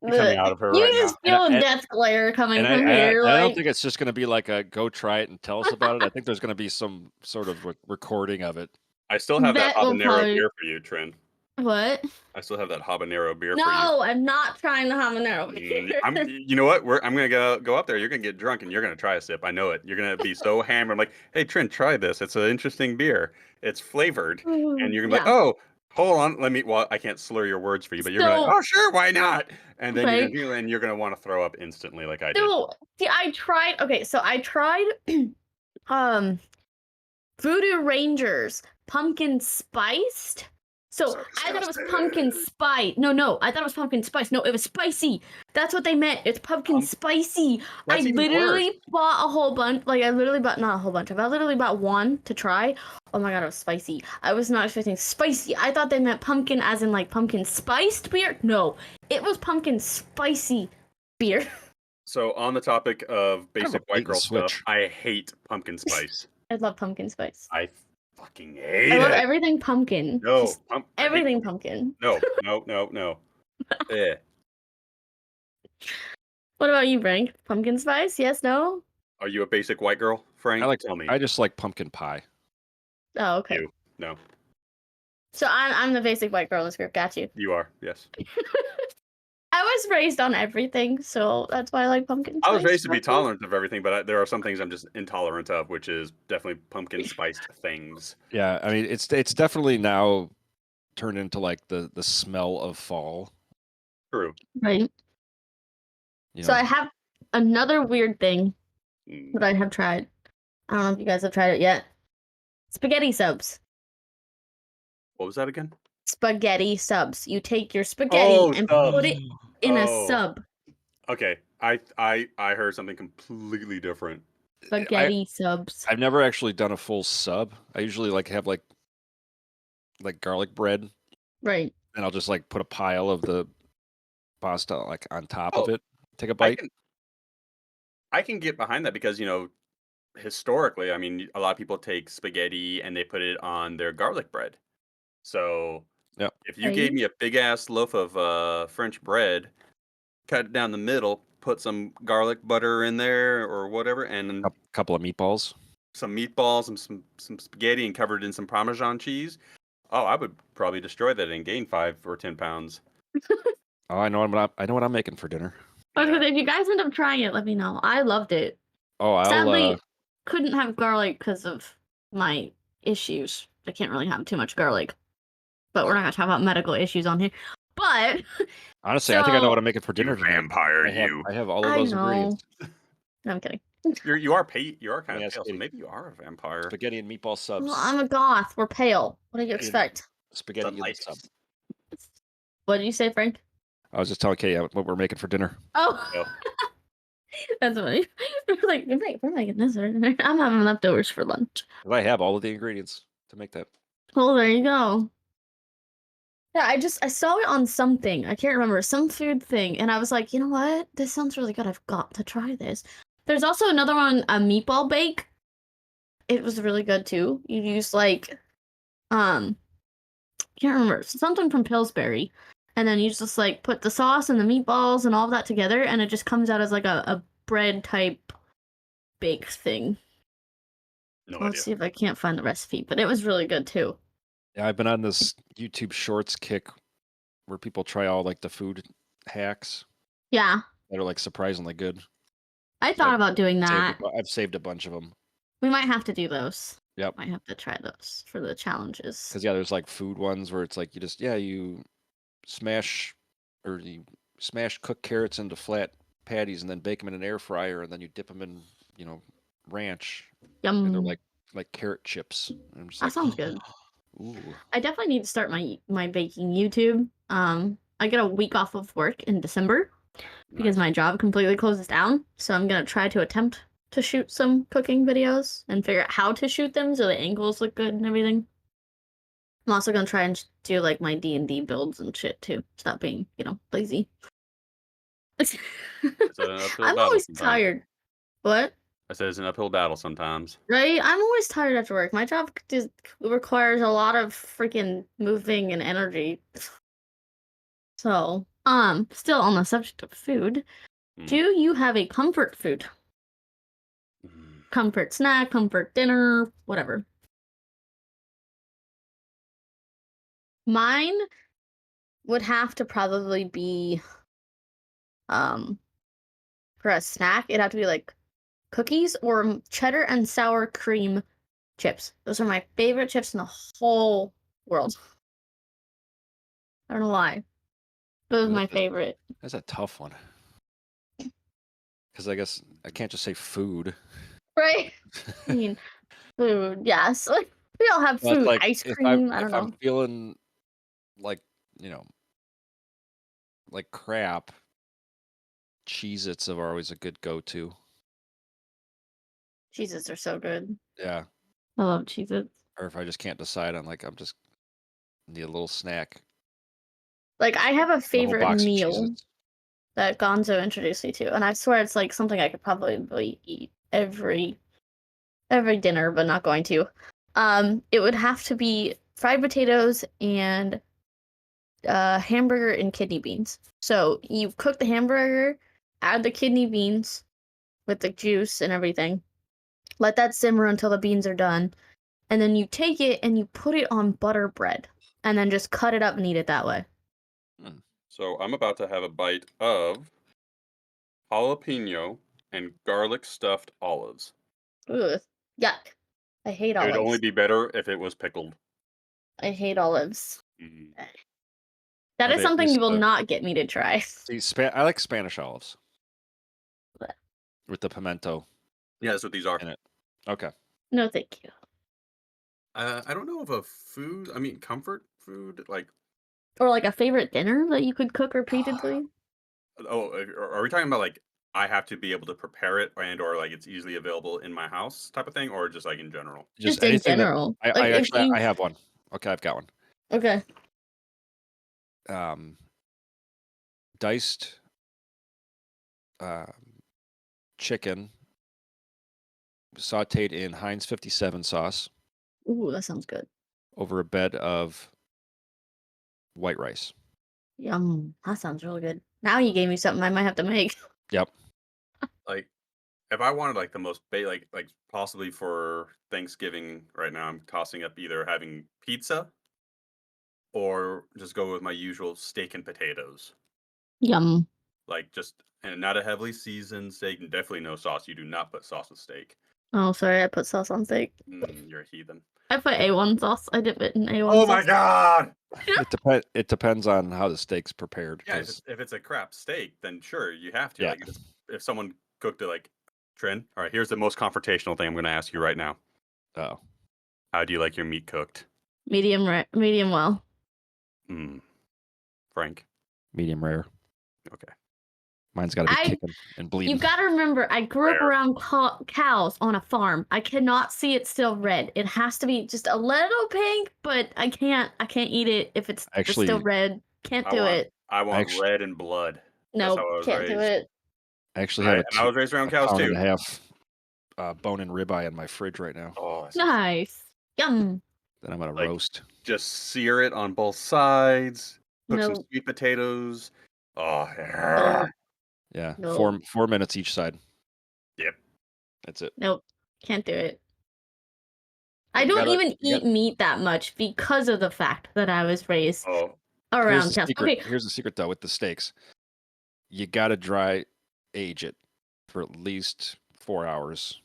coming out of her You right just now. feel And- a death glare coming And from I here. don't Like, think it's just gonna be like a go try it and tell us about it. I think there's gonna be some sort of recording of it. I still have that That will habanero probably- beer for you, Trin. What? I still have that habanero beer for you. No, I'm not trying the habanero. You know what? I'm gonna go up there. You're gonna get drunk and you're gonna try a sip. I know it. You're gonna be so hammered. I'm like, hey Trent, try this. It's an interesting beer. It's flavored, and you're gonna be like, Yeah. oh, hold on, let me. Well, I can't slur your words for you, but you're gonna be like, So, oh, sure, why not? And then right. you're gonna want to throw up instantly, like I did. So, see, I tried. Okay, so I tried, um, Voodoo Rangers pumpkin spiced. So So I thought it was disgusting. pumpkin spice. No, I thought it was pumpkin spice. No, it was spicy. That's what they meant. It's pumpkin spicy. I That's even worse. literally bought a whole bunch. Like I literally bought not a whole bunch of. I literally bought one to try. Oh my god, it was spicy. I was not expecting spicy. I thought they meant pumpkin as in like pumpkin spiced beer. No, it was pumpkin spicy beer. So on the topic of basic a bait white and girl stuff, switch. I hate pumpkin spice. I love pumpkin spice. I fucking hate I love it. everything pumpkin. No, Just I hate everything pumpkin. No. Eh. What about you, Frank? Pumpkin spice? Yes, no? Are you a basic white girl, Frank? Tell me. I just like pumpkin pie. Oh, okay. You. No, So I'm the basic white girl in this group. Got you. you are. Yes. I was raised on everything, so that's why I like pumpkin spice. I was raised to be That's all. tolerant of everything, but there are some things I'm just intolerant of, which is definitely pumpkin spiced things. Yeah, I mean it's definitely now turned into like the smell of fall. True. Right. You So know? I have another weird thing Mm. that I have tried. I don't know if you guys have tried it yet. Spaghetti subs. What was that again? Spaghetti subs. You take your spaghetti Oh, and subs. put it in a Oh. sub. Okay. I heard something completely different. Spaghetti subs. I've never actually done a full sub. I usually have like garlic bread, Right. and I'll just like put a pile of the pasta like on top Oh, of it. Take a I bite. can get behind that because, historically, I mean, a lot of people take spaghetti and they put it on their garlic bread. So Yeah. if you gave Right. me a big ass loaf of French bread, cut it down the middle, put some garlic butter in there or whatever, and A couple of meatballs. some meatballs and some spaghetti and covered in some Parmesan cheese. Oh, I would probably destroy that and gain 5 or 10 pounds. Oh, I know what I'm making for dinner. I was gonna say, if you guys end up trying it, let me know. I loved it. Oh, Sadly, couldn't have garlic because of my issues. I can't really have too much garlic. But we're not gonna talk about medical issues on here. But honestly, I think I know what so I'm making for dinner tonight. Vampire, I have all of I those know. ingredients. No, I'm kidding. You are kind Let me of ask pale, so Katie. maybe you are a vampire. Spaghetti and meatball subs. Well, I'm a goth. We're pale. What do you expect? Spaghetti in the Sunlight. sub. What did you say, Frank? I was just telling Katie what we're making for dinner. Oh, Oh. that's funny. We're making this. I'm having leftovers for lunch. 'Cause I have all of the ingredients to make that. Well, there you go. Yeah, I saw it on something. I can't remember, some food thing, and I was like, you know what? This sounds really good. I've got to try this. There's also another one, a meatball bake. It was really good too. You use like, can't remember, something from Pillsbury, and then you just like put the sauce and the meatballs and all of that together, and it just comes out as like a bread type bake thing. No Let's idea. see if I can't find the recipe, but it was really good too. Yeah, I've been on this YouTube Shorts kick where people try all like the food hacks Yeah, that are like surprisingly good. I So thought about doing that. I've saved a bunch of them. We might have to do those. Yep. Might have to try those for the challenges. Because there's like food ones where it's like you smash cooked carrots into flat patties and then bake them in an air fryer and then you dip them in ranch and they're Yum. like carrot chips. And I'm just That like, sounds good. ooh. I definitely need to start my baking YouTube. I get a week off of work in December because my job completely closes down. So I'm gonna try to attempt to shoot some cooking videos and figure out how to shoot them so the angles look good and everything. I'm also gonna try and do like my D&D builds and shit too. Stop being, lazy. It's an uphill I'm battle always sometimes. tired. What? I said it's an uphill battle sometimes. Right? I'm always tired after work. My job just requires a lot of freaking moving and energy. So, still on the subject of food, do you have a comfort food? Comfort snack, comfort dinner, whatever. Mine would have to probably be for a snack, it'd have to be like cookies or cheddar and sour cream chips. Those are my favorite chips in the whole world. I don't know why. Those are my favorite. That's a tough one. Because I guess I can't just say food. Right? I mean, food, yes. Like, we all have Well, it's food. like Ice cream, I don't if I'm know. feeling like, like crap, Cheez-Its are always a good go-to. Cheez-Its are so good. Yeah. I love Cheez-Its. Or if I just can't decide on, like, I'm just need a little snack. Like, I have a A whole favorite box of meal Cheez-Its. that Gonzo introduced me to, and I swear it's like something I could probably eat every dinner, but not going to. It would have to be fried potatoes and hamburger and kidney beans. So you cook the hamburger, add the kidney beans with the juice and everything. Let that simmer until the beans are done, and then you take it and you put it on butter bread, and then just cut it up and eat it that way. So I'm about to have a bite of jalapeno and garlic stuffed olives. Ugh, yuck! I hate It would only olives. be better if it was pickled. I hate olives. Mm. That Are is they at something least, you will not get me to try. see, I like Spanish olives But with the pimento Yeah, that's what these are. in it. Okay. no, thank you. I don't know of a food. I mean, comfort food. Like, Or like a favorite dinner that you could cook repeatedly. oh, are we talking about like I have to be able to prepare it or like it's easily available in my house type of thing, or just like in general? Just Just in anything that general. I Like if actually you I have one. Okay, I've got one. okay. Diced chicken sauteed in Heinz 57 sauce Ooh, that sounds good. over a bed of white rice. Yum. That sounds really good. Now you gave me something I might have to make. Yep. Like, if I wanted like the most like possibly for Thanksgiving right now, I'm tossing up either having pizza or just go with my usual steak and potatoes. Yum. Like just and not a heavily seasoned steak, and definitely no sauce. You do not put sauce with steak. Oh, sorry, I put sauce on steak. You're a heathen. I put A1 sauce. I dip it in A1 Oh sauce. my god! It depends on how the steak's prepared. Yeah, 'cause- if it's a crap steak, then sure you have to. Yeah. Like if someone cooked it like Trin. All right, here's the most confrontational thing I'm going to ask you right now. Oh. How do you like your meat cooked? Medium well. Frank. Medium rare. Okay. Mine's got to be kicking and bleeding. You gotta remember, I grew up Rare. around cows on a farm. I cannot see it still red. It has to be just a little pink, but I can't eat it if it's Actually, still red. Can't do it. I want red and blood. That's No, how I was can't do raised. it. I actually have And I was raised around cows pound too. and a half bone-in ribeye in my fridge right now Oh, Nice. Yum. that I'm gonna Like, roast. just sear it on both sides. Cook some No. sweet potatoes. Oh, No. Yeah, No. 4 minutes each side. Yep. That's it. Nope. Can't do it. I You don't gotta- even you eat got- meat that much because of the fact that I was raised Oh, around Here's the cows. secret. Okay. Here's the secret though with the steaks. You gotta dry age it for at least 4 hours,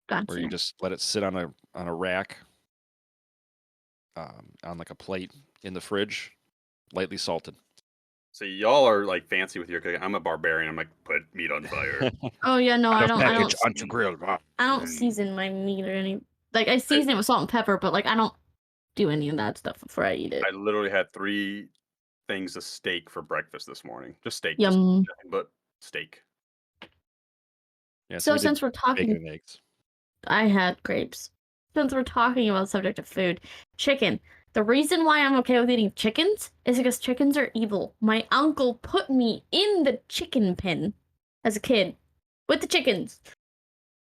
Gotcha. where you just let it sit on a rack, on like a plate in the fridge, lightly salted. so y'all are like fancy with your cooking. I'm a barbarian. I'm like put meat on fire. Oh yeah, no, I don't onto grill. I don't season my meat or any like I season it with salt and pepper, but like I don't do any of that stuff before I eat it. I literally had 3 things of steak for breakfast this morning. Just steak. Yum. Just nothing but steak. Yeah, So we did since we're bacon talking, and eggs. I had grapes. Since we're talking about the subject of food, chicken. The reason why I'm okay with eating chickens is because chickens are evil. My uncle put me in the chicken pen as a kid with the chickens.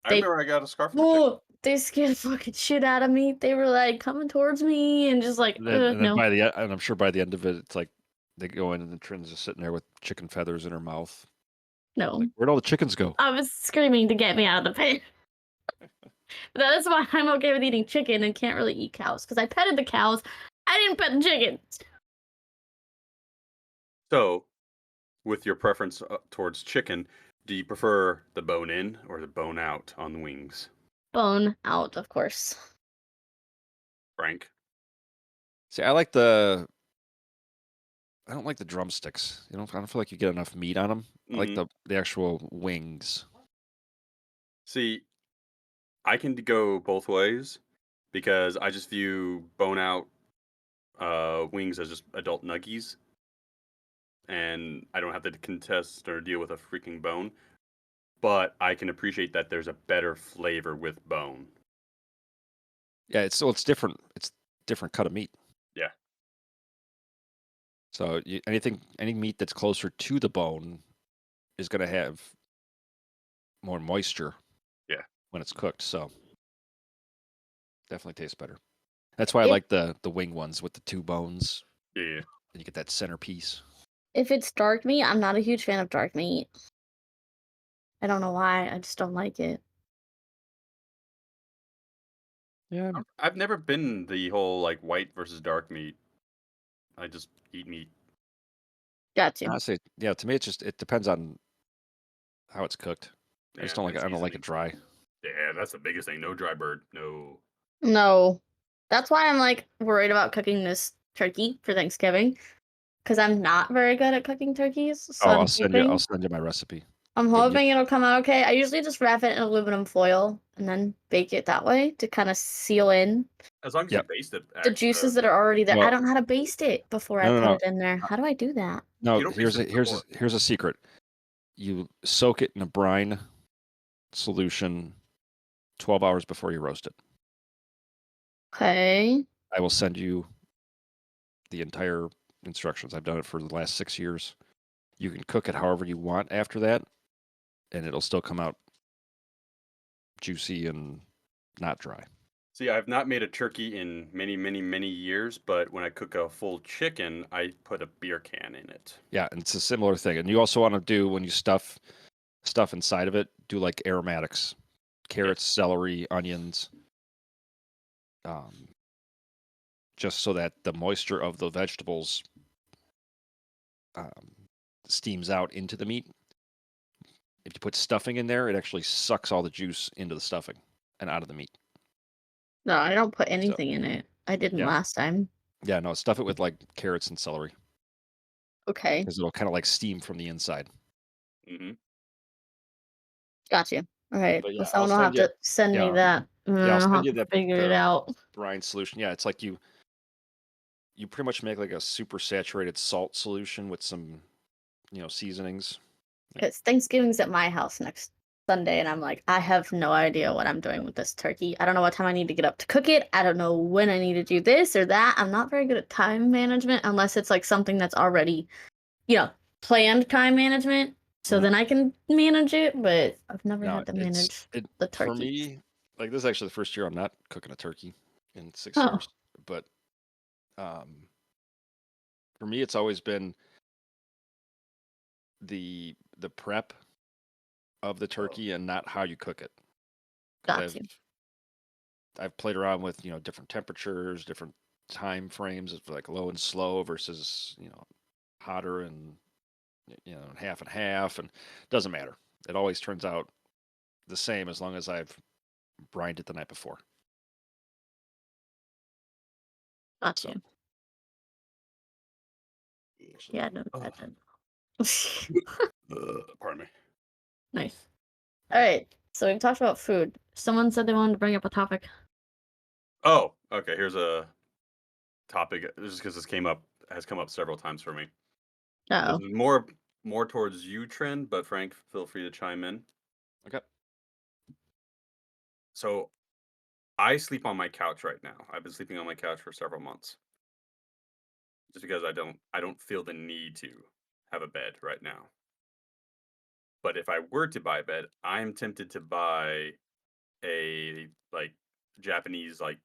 I remember I got a scarf. For chicken. They scared the fucking shit out of me. They were like coming towards me and just like, And then no. and I'm sure by the end of it, it's like they go in and the Trin's just sitting there with chicken feathers in her mouth. No. Like, where'd all the chickens go? I was screaming to get me out of the pen. That is why I'm okay with eating chicken and can't really eat cows. Because I petted the cows. I didn't pet the chickens. So, with your preference towards chicken, do you prefer the bone in or the bone out on the wings, Bone out, of course. Frank? See, I don't like the drumsticks. I don't feel like you get enough meat on them. I like Hmm. the actual wings. See, I can go both ways because I just view bone out wings as just adult nuggies, and I don't have to contest or deal with a freaking bone. But I can appreciate that there's a better flavor with bone. Yeah, it's different. It's different cut of meat. Yeah. So any meat that's closer to the bone is going to have more moisture Yeah. when it's cooked. So definitely tastes better. That's why I If like the wing ones with the two bones, Yeah. and you get that centerpiece. if it's dark meat, I'm not a huge fan of dark meat. I don't know why. I just don't like it. Yeah, I've never been the whole like white versus dark meat. I just eat meat. Got you. honestly, yeah. To me, it depends on how it's cooked. I just Yeah, don't like and it. I don't like seasoning. it dry. Yeah, that's the biggest thing. No dry bird. No. No. That's why I'm like worried about cooking this turkey for Thanksgiving. Because I'm not very good at cooking turkeys. So Oh, I'll send you my recipe. I'm But yeah, hoping it'll come out okay. I usually just wrap it in aluminum foil and then bake it that way to kind of seal in As long as you yep. baste it, the juices that are already there. I Well, don't know how to baste it before I no, no, put no, it in there. How do I do that? no. you don't baste it before. Here's a secret. You soak it in a brine solution 12 hours before you roast it. Okay. I will send you the entire instructions. I've done it for the last 6 years. You can cook it however you want after that, and it'll still come out juicy and not dry. See, I've not made a turkey in many, many, many years, but when I cook a full chicken, I put a beer can in it. Yeah, and it's a similar thing. And you also want to do when you stuff inside of it, do like aromatics, carrots, celery, onions, um, just so that the moisture of the vegetables um, steams out into the meat. If you put stuffing in there, it actually sucks all the juice into the stuffing and out of the meat. No, I don't put So anything in it. I didn't yeah, last time. yeah, no, stuff it with like carrots and celery Okay. because it'll kind of like steam from the inside. Hmm. Got you. All right. But Well, yeah, I'll someone will have send you. to send me Yeah, that. yeah, I'll I'll send have you to figure it the out. brine solution. Yeah, it's like you pretty much make like a super saturated salt solution with some seasonings. Because Thanksgiving's at my house next Sunday, and I'm like, I have no idea what I'm doing with this turkey. I don't know what time I need to get up to cook it. I don't know when I need to do this or that. I'm not very good at time management unless it's like something that's already, planned time management. So Mhm. then I can manage it, but I've never No, had to manage the for turkeys. me. Like this is actually the first year I'm not cooking a turkey in 6 years. Oh, But um, for me, it's always been the prep of the turkey and not how you cook it. Because got you. I've played around with different temperatures, different time frames of like low and slow versus hotter and half and half, and it doesn't matter. It always turns out the same as long as I've brined it the night before. Got So you. actually, Yeah, no, Ugh. that did. Pardon me. Nice. All right. So we've talked about food. Someone said they wanted to bring up a topic. Oh, okay. Here's a topic. Just because this has come up several times for me. This Uh-oh. is more towards you, Trent, but Frank, feel free to chime in. okay. So I sleep on my couch right now. I've been sleeping on my couch for several months, just because I don't feel the need to have a bed right now. But if I were to buy a bed, I'm tempted to buy a like Japanese like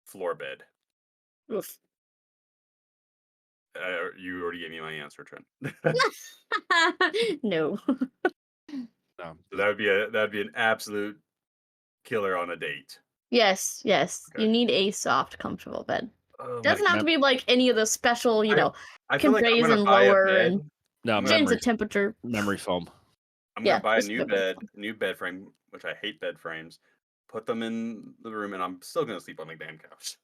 floor bed. Oof. You already gave me my answer, Trent. No. So that would be an absolute killer on a date. Yes, yes. You Okay. need a soft, comfortable bed. Doesn't have to be like any of the special, I feel can like I'm raise gonna and buy a lower bed. and No, I'm gonna change the memory temperature. memory foam. I'm Yeah, gonna buy a just new memory bed, foam. new bed frame, which I hate bed frames. Put them in the room, and I'm still gonna sleep on the damn couch.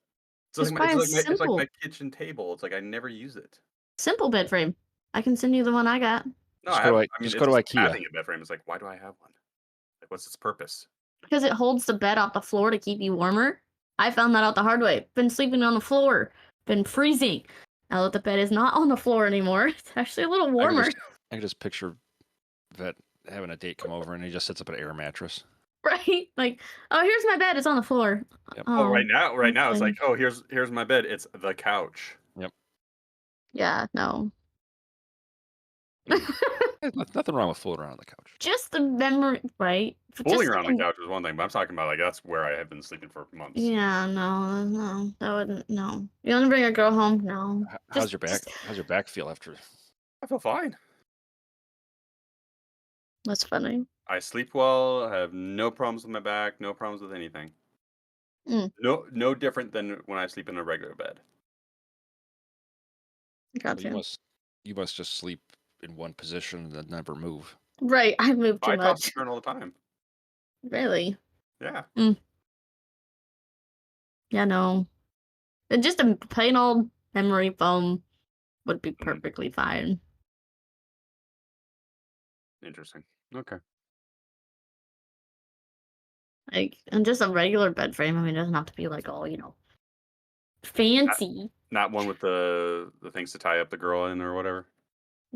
Just buy a It's like my simple kitchen table. It's like I never use it. bed frame. I can send you the one I got. No, Just I go have. to I mean, just it's go to just IKEA. having a bed frame. It's like, why do I have one? Like, what's its purpose? Because it holds the bed off the floor to keep you warmer. I found that out the hard way. Been sleeping on the floor. Been freezing. Now that the bed is not on the floor anymore, it's actually a little warmer. I can just picture Vet having a date come over and he just sets up an air mattress. Right? Like, oh, here's my bed. It's on the floor. Yep. Oh, right now, it's okay. like, oh, here's my bed. It's the couch. Yep. Yeah, no. There's nothing wrong with fooling around on the couch. Just the memory, right? Fooling around the couch is one thing, but I'm talking about like that's where I have been sleeping for months. Yeah, no, that wouldn't. No, you want to bring a girl home? No. How's your back? How's your back feel after? I feel fine. That's funny. I sleep well. I have no problems with my back. No problems with anything. Mm. No different than when I sleep in a regular bed. Gotcha. So you must just sleep in one position and then never move. Right, I move too I toss much. and turn all the time. Really? Yeah. Yeah, no. And just a plain old memory foam would be perfectly fine. Interesting. Okay. Like, and just a regular bed frame. I mean, it doesn't have to be like all, fancy. Not one with the things to tie up the girl in or whatever.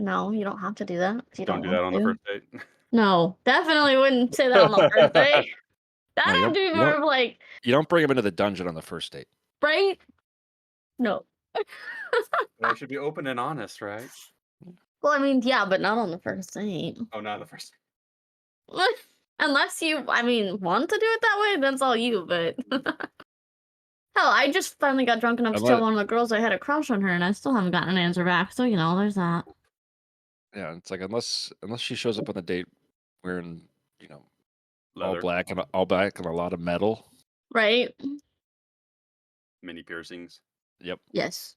No, you don't have to do that if you Don't don't do that want on the to. first date. No, definitely wouldn't say that on the first date. That No, would be more of like, You don't bring him into the dungeon on the first date. right? No. Well, I should be open and honest, right? Well, I mean, yeah, but not on the first date. Oh, not on the first. Unless you, want to do it that way, that's all you, but. Hell, I just finally got drunk enough to tell one of the girls I had a crush on her, and I still haven't gotten an answer back, so, there's that. Yeah, it's like unless she shows up on the date wearing, Leather. all black and a lot of metal. Right? Mini piercings. Yep. Yes.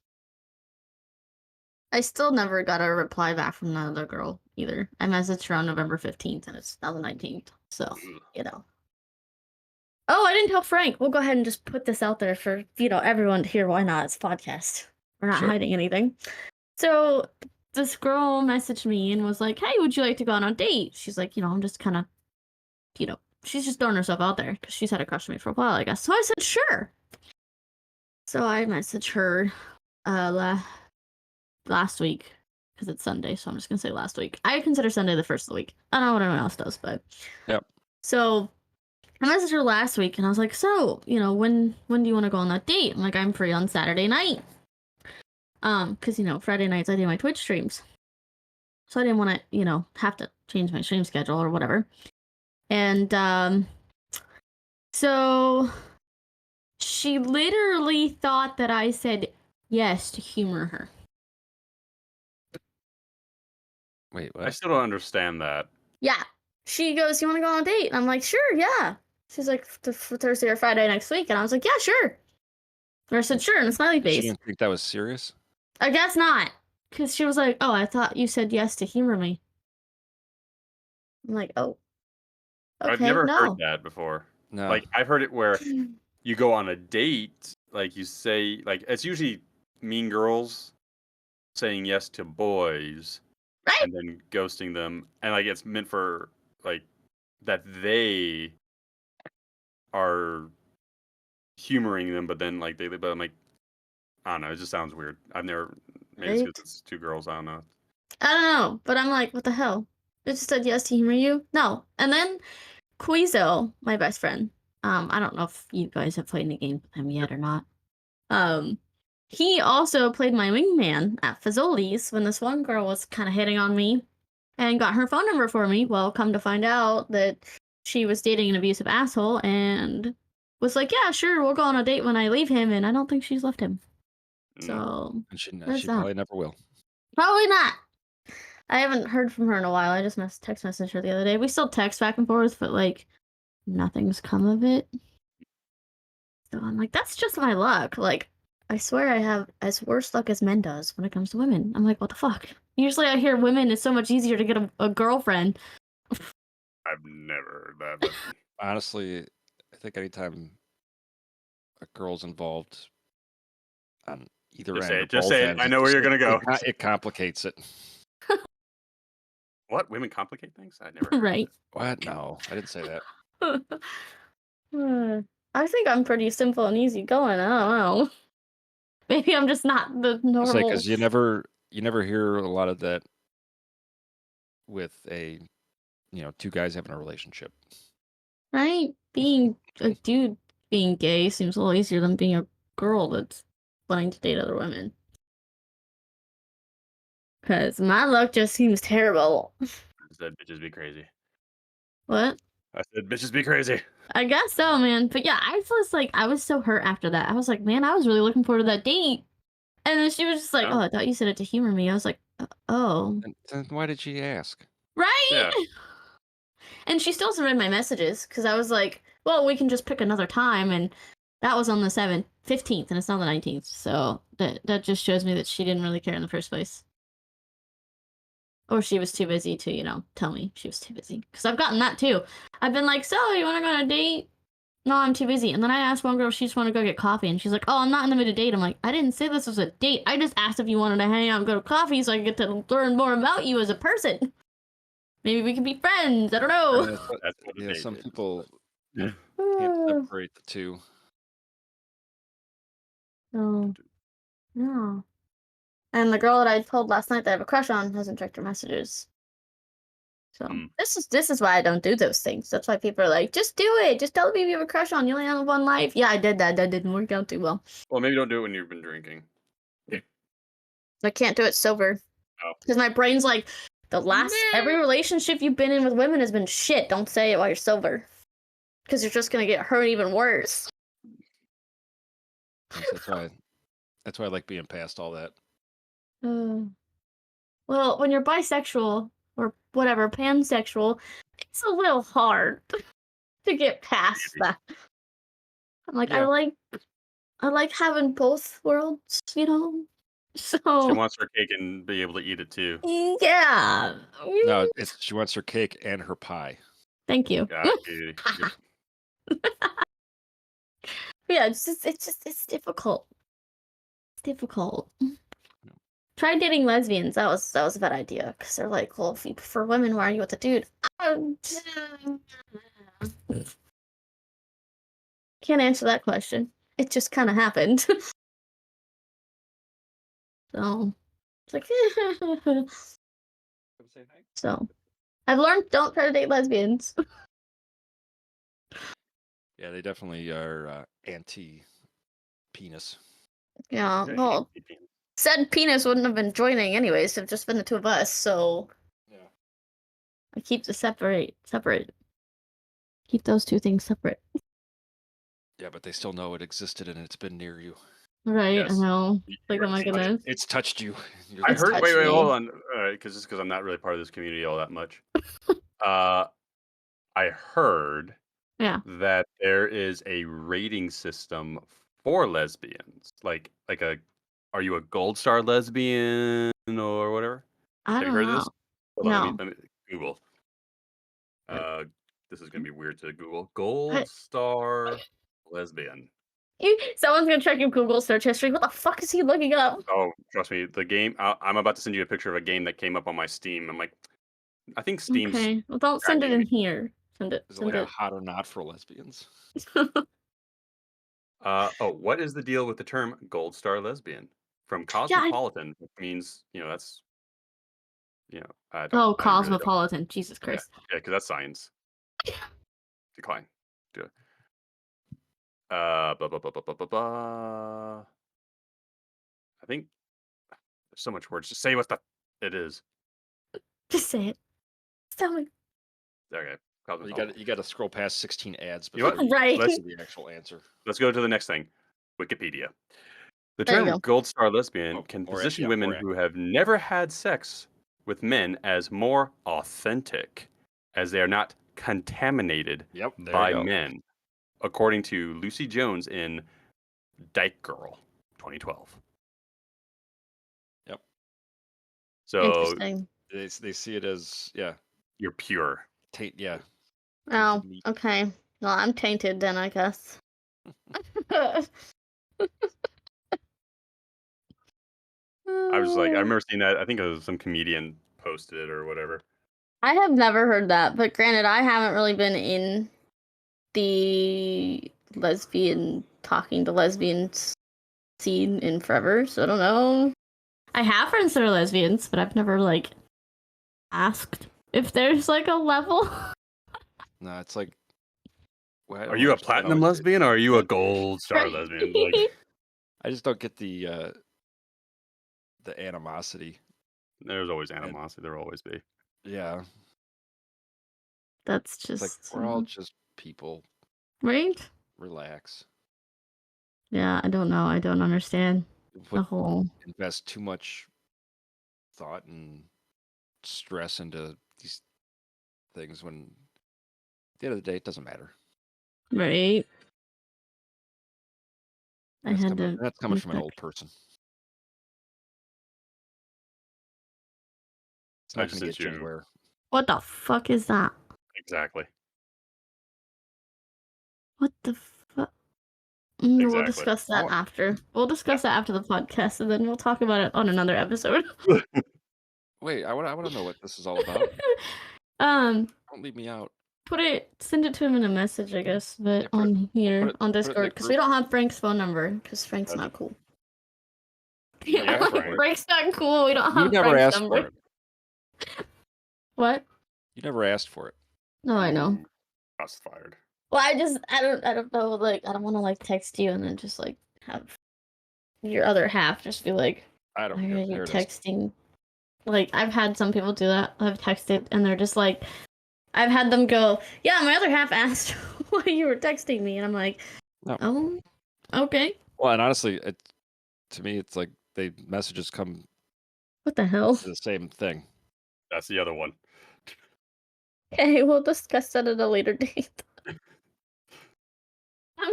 I still never got a reply back from the other girl either. I messaged her on November 15th, and it's now the 19th, so, Oh, I didn't tell Frank. We'll go ahead and just put this out there for, everyone to hear. Why not? It's a podcast. We're not hiding anything. So this girl messaged me and was like, hey, would you like to go on a date? She's like, I'm just kind of, she's just throwing herself out there because she's had a crush on me for a while, I guess. So I said, sure. So I messaged her last week because it's Sunday. So I'm just going to say last week. I consider Sunday the first of the week. I don't know what anyone else does, but. Yep. So I messaged her last week and I was like, so, when do you want to go on that date? I'm like, I'm free on Saturday night. Because, Friday nights I do my Twitch streams. So I didn't want to, have to change my stream schedule or whatever. And, so she literally thought that I said yes to humor her. Wait, what? I still don't understand that. Yeah. She goes, you want to go on a date? And I'm like, sure, yeah. She's like, for Thursday or Friday next week. And I was like, yeah, sure. Or I said, sure, and a smiley face. She didn't think that was serious? I guess not. Because she was like, oh, I thought you said yes to humor me. I'm like, oh. Okay, I've never heard that before. No. Like, I've heard it where you go on a date, like you say, like, it's usually mean girls saying yes to boys. Right. And then ghosting them. And, like, it's meant for, like, that they are humoring them, but then, like, but I'm like, I don't know, it just sounds weird. I've never, maybe it's because it's two girls, I don't know. I don't know, but I'm like, what the hell? It just said yes to humor you? No. And then Quizo, my best friend, I don't know if you guys have played any games with him yet or not. He also played my wingman at Fazoli's when this one girl was kind of hitting on me and got her phone number for me. Well, come to find out that she was dating an abusive asshole and was like, yeah, sure, we'll go on a date when I leave him, and I don't think she's left him. So, and she probably never will. Probably not. I haven't heard from her in a while. I just text messaged her the other day. We still text back and forth, but, like, nothing's come of it. So I'm like, that's just my luck. Like, I swear I have as worse luck as men does when it comes to women. I'm like, what the fuck? Usually I hear women it's so much easier to get a girlfriend. I've never heard that, but Honestly, I think anytime a girl's involved on either just end say or it. Just both say it. ends, I know where you're gonna go. it complicates it. What? Women complicate things? I never heard Right. What? No, I didn't say that. I think I'm pretty simple and easy going. I don't know. Maybe I'm just not the I say normal. because you never hear a lot of that with two guys having a relationship. Right? Being a dude being gay seems a little easier than being a girl that's wanting to date other women. Because my luck just seems terrible. I said bitches be crazy. What? I said bitches be crazy. I guess so, man. But yeah, I was like, I was so hurt after that. I was like, man, I was really looking forward to that date. And then she was just like, Yeah. oh, I thought you said it to humor me. I was like, oh. And then why did she ask? Right? Yeah. And she still hasn't read my messages because I was like, well, we can just pick another time. And that was on the 15th, and it's not the 19th. So that just shows me that she didn't really care in the first place. Or she was too busy to, tell me she was too busy. Because I've gotten that too. I've been like, so, you want to go on a date? No, I'm too busy. And then I asked one girl if she just want to go get coffee. And she's like, oh, I'm not in the mood to date. I'm like, I didn't say this was a date. I just asked if you wanted to hang out and go to coffee so I could get to learn more about you as a person. Maybe we can be friends. I don't know. That's what a date some is. people Yeah. can't separate the two. Oh, yeah. And the girl that I told last night that I have a crush on hasn't checked her messages. So this is why I don't do those things. That's why people are like, just do it. Just tell the people you have a crush on. You only have one life. Yeah, I did that. That didn't work out too well. Well, maybe don't do it when you've been drinking. I can't do it sober. Oh. Because my brain's like, every relationship you've been in with women has been shit. Don't say it while you're sober. Because you're just gonna get hurt even worse. That's why I like being past all that. Well, when you're bisexual or whatever, pansexual, it's a little hard to get past that. I'm like, Yeah. I like having both worlds, So She wants her cake and be able to eat it too. yeah. No, she wants her cake and her pie. Thank you. Yeah, it's difficult. It's difficult. Try dating lesbians. That was a bad idea because they're like, well, if you prefer women, why are you with a dude? Can't answer that question. It just kind of happened. So it's like, so I've learned don't try to date lesbians. Yeah, they definitely are anti-penis. Yeah, well, said penis wouldn't have been joining anyways. It'd just been the two of us. So yeah, I keep the separate. Keep those two things separate. Yeah, but they still know it existed and it's been near you. Right, Yes. I know. You Like, oh my goodness. It's touched you. I heard. touched Wait, me. hold on. Because I'm not really part of this community all that much. I heard that there is a rating system for lesbians. Like are you a gold star lesbian or whatever? I Have you don't heard know. of this? Hold on, No. let me Google. This is gonna be weird to Google. What? Gold star lesbian. Someone's gonna check your Google search history. What the fuck is he looking up? Oh, trust me, the game. I'm about to send you a picture of a game that came up on my Steam. I'm like, I think Steam's. Okay, well, don't send it in here. Send it. Is it Send like it. hot or not for lesbians? What is the deal with the term gold star lesbian? From Cosmopolitan, which means, that's, I don't. Oh, I really don't. Cosmopolitan. Jesus Christ. Yeah, because that's science. Decline. Do it. Blah, blah, blah, blah, blah, blah, blah. I think there's so much words. Just say what it is. Just say it. Just tell me. Okay. Well, you got to scroll past 16 ads You know before what? Right. Let's see the actual answer. Let's go to the next thing. Wikipedia. The There you term go. gold star lesbian can more position yeah, women more who have never had sex with men as more authentic, as they are not contaminated Yep, there by you go. men, according to Lucy Jones in Dyke Girl. 2012. Yep. So Interesting. They see it as you're pure. yeah. Oh, tainted meat. okay. Well, I'm tainted then, I guess. I was like, I remember seeing that. I think it was some comedian posted it or whatever. I have never heard that, but granted, I haven't really been in the lesbian talking to lesbians scene in forever, so I don't know. I have friends that are lesbians, but I've never like asked if there's like a level. No, it's like. Well, I Are don't you a understand how platinum lesbian or are you a like, gold star Right. lesbian? Like, I just don't get the animosity. there's always animosity. There will always be. Yeah, That's it's like just we're all just people. right. Relax. Yeah, I don't know. I don't understand the whole. Invest too much thought and stress into these things when at the end of the day it doesn't matter. Right. I had to. That's coming from an old person. It's I not just going to sent get you you anywhere. What the fuck is that? exactly. What the fuck? We'll Exactly. discuss that Oh. after. We'll discuss that after the podcast, and then we'll talk about it on another episode. Wait, I want to know what this is all about. Don't leave me out. Send it to him in a message, I guess, but on here, on Discord, because we don't have Frank's phone number, because Frank's not cool. Yeah, Frank. Frank's not cool. We don't You have never Frank's asked number. for it. What? You never asked for it. No, I know. Shots fired. Well, I don't know. Like, I don't want to like text you and then just like have your other half just be like, I don't why care. are you There it is. texting? Like, I've had some people do that. I've texted and they're just like, I've had them go, yeah, my other half asked why you were texting me, and I'm like, No. oh, okay. Well, and honestly, to me, it's like messages come What the hell? to the same thing. That's the other one. Okay, we'll discuss that at a later date. I'm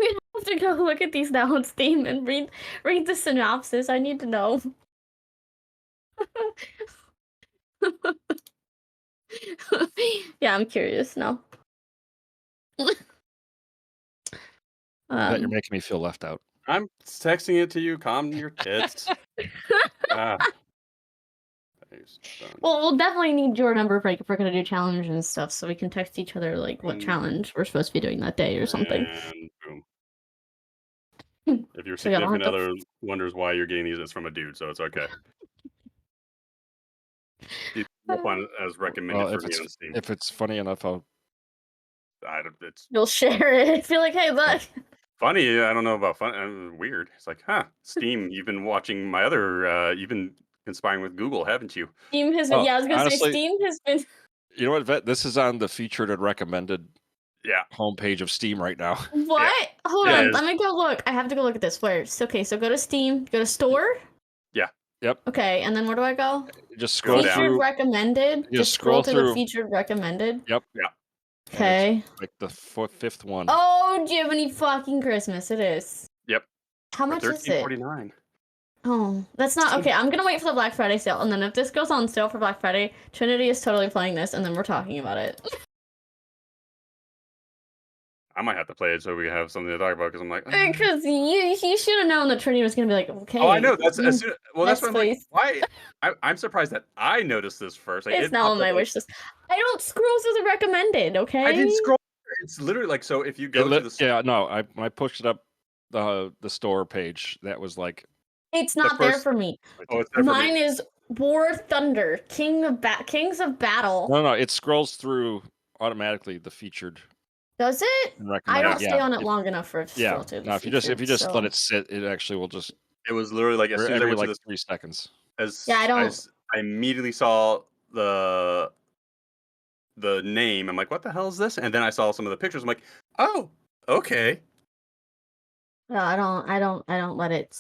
gonna have to go look at these now on Steam and read the synopsis. I need to know. Yeah, I'm curious now. You're making me feel left out. I'm texting it to you. Calm your tits. Well, we'll definitely need your number, Frank, if we're gonna do challenges and stuff, so we can text each other like what challenge we're supposed to be doing that day or something. And boom. If your So y'all don't significant have to- other wonders why you're getting these, it's from a dude, so it's okay. It's as recommended Well, for me on Steam. if it's funny enough, You'll share it. I feel like, hey, look. Funny. I don't know about fun. Weird. It's like, Steam. You've been watching my other. You've been conspiring with Google, haven't you? Steam has been. Yeah, I was gonna say Steam has been. You know what, Vet? This is on the featured and recommended homepage of Steam right now. What? Yeah. Hold on. Let me go look. I have to go look at this. Where? Okay, so go to Steam. Go to store. Yeah. Yep. Okay, and then where do I go? Just scroll featured through. recommended. Just scroll through the featured recommended. Yep. Yeah. Okay. Like the fifth one. Oh, Jiminy fucking Christmas! It is. Yep. How much is it? $13.49. Oh, that's not okay. I'm gonna wait for the Black Friday sale, and then if this goes on sale for Black Friday, Trinity is totally playing this, and then we're talking about it. I might have to play it so we have something to talk about because I'm like, because he should have known that Trinity was gonna be like, okay. Oh, I know. That's as soon, well. That's what I'm like. Please. Why? I'm surprised that I noticed this first. Like, It's not on my wish list. I don't scroll through the recommended. Okay. I didn't scroll. It's literally like, so if you go to the yeah, no, when I pushed it up the store page, that was like it's not there for me. Oh, it's there for Mine me. is War Thunder, Kings of Battle. No, it scrolls through automatically the featured. Does it? I don't stay on it long enough for it to scroll through. No, if you just let it sit, it actually will just. It was literally like as soon as I went like to 3 seconds. I immediately saw the name. I'm like, what the hell is this? And then I saw some of the pictures. I'm like, oh, okay. No, I don't let it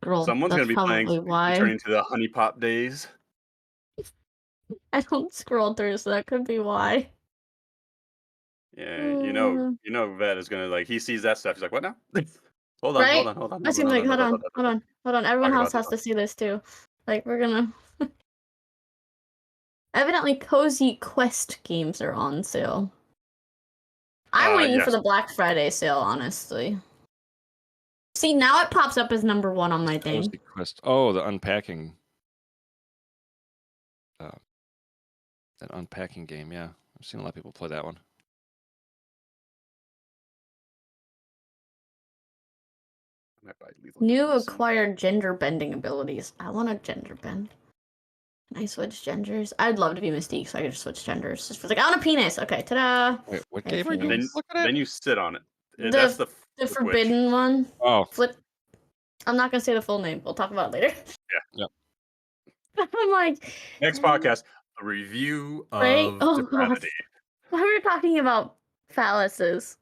scroll. Someone's That's gonna be probably playing why. turning to the Honey Pop days. I don't scroll through, so that could be why. Yeah, you know, Vet is gonna like he sees that stuff. He's like, what now? Hold on, Right? hold on, hold on. I seem like, hold on. Everyone Talk else about has this to see this too. Like, we're gonna. Evidently, Cozy Quest games are on sale. I'm waiting for yes. the Black Friday sale, honestly. See, now it pops up as number 1 on my thing. Cozy Quest. Oh, the unpacking. That unpacking game, yeah. I've seen a lot of people play that one. New acquired gender bending abilities. I want a gender bend. Can I switch genders? I'd love to be Mystique, so I could just switch genders. Just like, I want a penis. Okay, ta-da! Wait, what I have game are you penis. looking at? Then you sit on it. The- That's the The flip witch. forbidden one. Oh, Flip. I'm not gonna say the full name. We'll talk about it later. Yep. I'm like, Next podcast, a review right? of Oh depravity. god. Why were we talking about phalluses?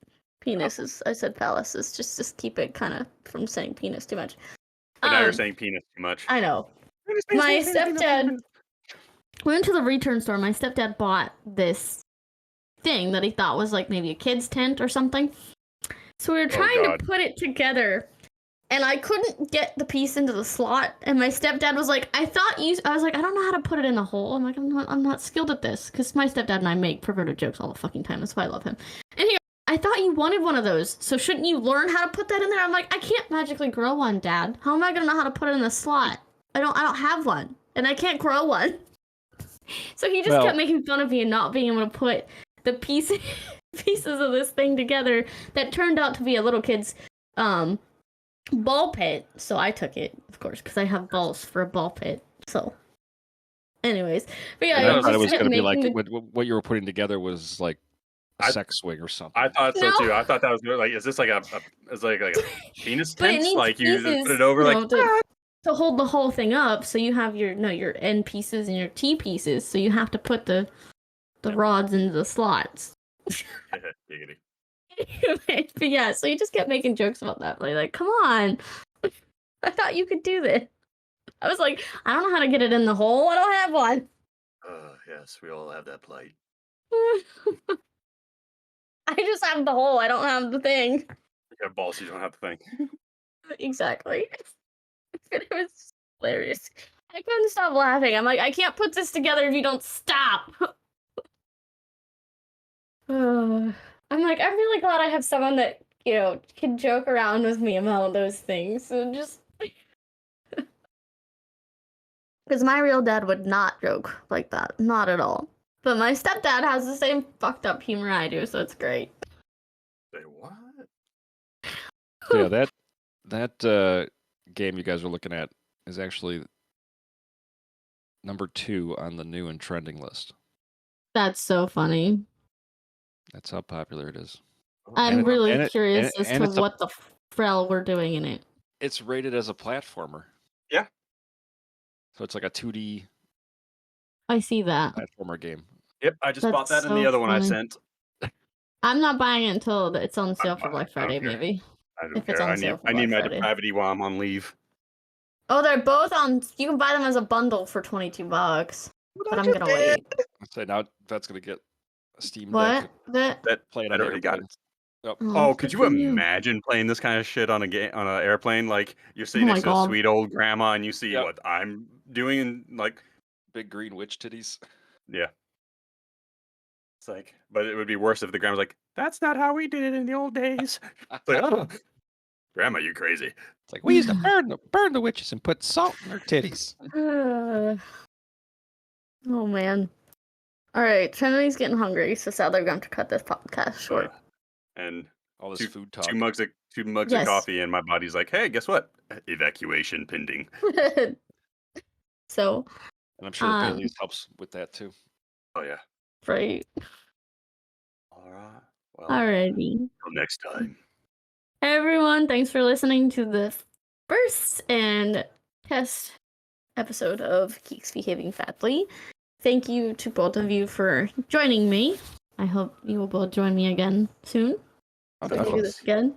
Penises. I said phalluses. Just keep it kind of from saying penis too much. But now you're saying penis too much. I know. Penis, My penis, penis, penis, stepdad penis. went to the return store. My stepdad bought this thing that he thought was like maybe a kid's tent or something. So we were trying to put it together, and I couldn't get the piece into the slot. And my stepdad was like, I was like, I don't know how to put it in the hole. I'm like, I'm not skilled at this. Because my stepdad and I make perverted jokes all the fucking time. That's why I love him. And he goes, I thought you wanted one of those. So shouldn't you learn how to put that in there? I'm like, I can't magically grow one, Dad. How am I going to know how to put it in the slot? I don't have one. And I can't grow one. So he just kept making fun of me and not being able to put the pieces of this thing together that turned out to be a little kid's ball pit. So I took it, of course, because I have balls for a ball pit. So anyways, but yeah, I thought it was going to be like what you were putting together was like a sex swing or something. I thought so No. too. I thought that was like, is this like a penis But it tent? needs Like you pieces, put it over like to hold the whole thing up. So you have your end pieces and your T pieces. So you have to put the rods into the slots. Giggity. But yeah, so he just kept making jokes about that. Like, come on. I thought you could do this. I was like, I don't know how to get it in the hole. I don't have one. Yes, we all have that plight. I just have the hole. I don't have the thing. You have balls, you don't have the thing. Exactly. It was hilarious. I couldn't stop laughing. I'm like, I can't put this together if you don't stop. I'm like, I'm really glad I have someone that, can joke around with me about those things. And just because my real dad would not joke like that. Not at all. But my stepdad has the same fucked up humor I do, so it's great. Say what? So yeah, that game you guys are looking at is actually number 2 on the new and trending list. That's so funny. That's how popular it is. I'm really curious as to it's what the frell we're doing in it. It's rated as a platformer. Yeah. So it's like a 2D I see that. platformer game. Yep, I just bought That's that in the so other one I funny. sent. I'm not buying it until it's on sale for Black Friday, care. maybe. I don't If it's care. on sale for I need Black my Friday. depravity while I'm on leave. Oh, they're both on. You can buy them as a bundle for $22. But I'm gonna wait. I'd say now that's gonna get a Steam What? Deck. That Play it I on already got it. airplanes. Yep. Oh, could good you for you. imagine playing this kind of shit on an airplane? Like you're sitting Oh next my to a God. sweet old grandma and you see Yep. what I'm doing and like Big green witch titties. yeah. It's like, but it would be worse if the grandma's like, "That's not how we did it in the old days." It's like, oh, grandma, you crazy. It's like we used to burn the witches and put salt in their titties. Oh man. All right, Trinity's getting hungry, so sadly we're going to cut this podcast short. And All this food talk. two mugs of Yes. coffee, and my body's like, "Hey, guess what? Evacuation pending." So, And I'm sure the Baileys helps with that too. Oh yeah. right. All right. Well, Alrighty. till next time. Hey everyone, thanks for listening to the first and test episode of Geeks Behaving Fatly. Thank you to both of you for joining me. I hope you will both join me again soon. Oh, So we can do definitely. this again.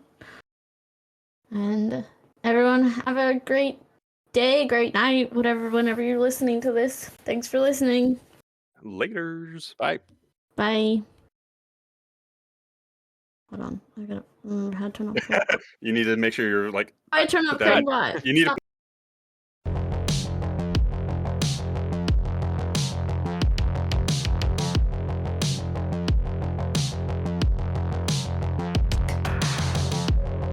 And everyone have a great day, great night, whenever you're listening to this. Thanks for listening. Laters. Bye. Bye. Hold on. I gotta how to turn off. You need to make sure you're like. I turn put off that- code what? You need to Stop.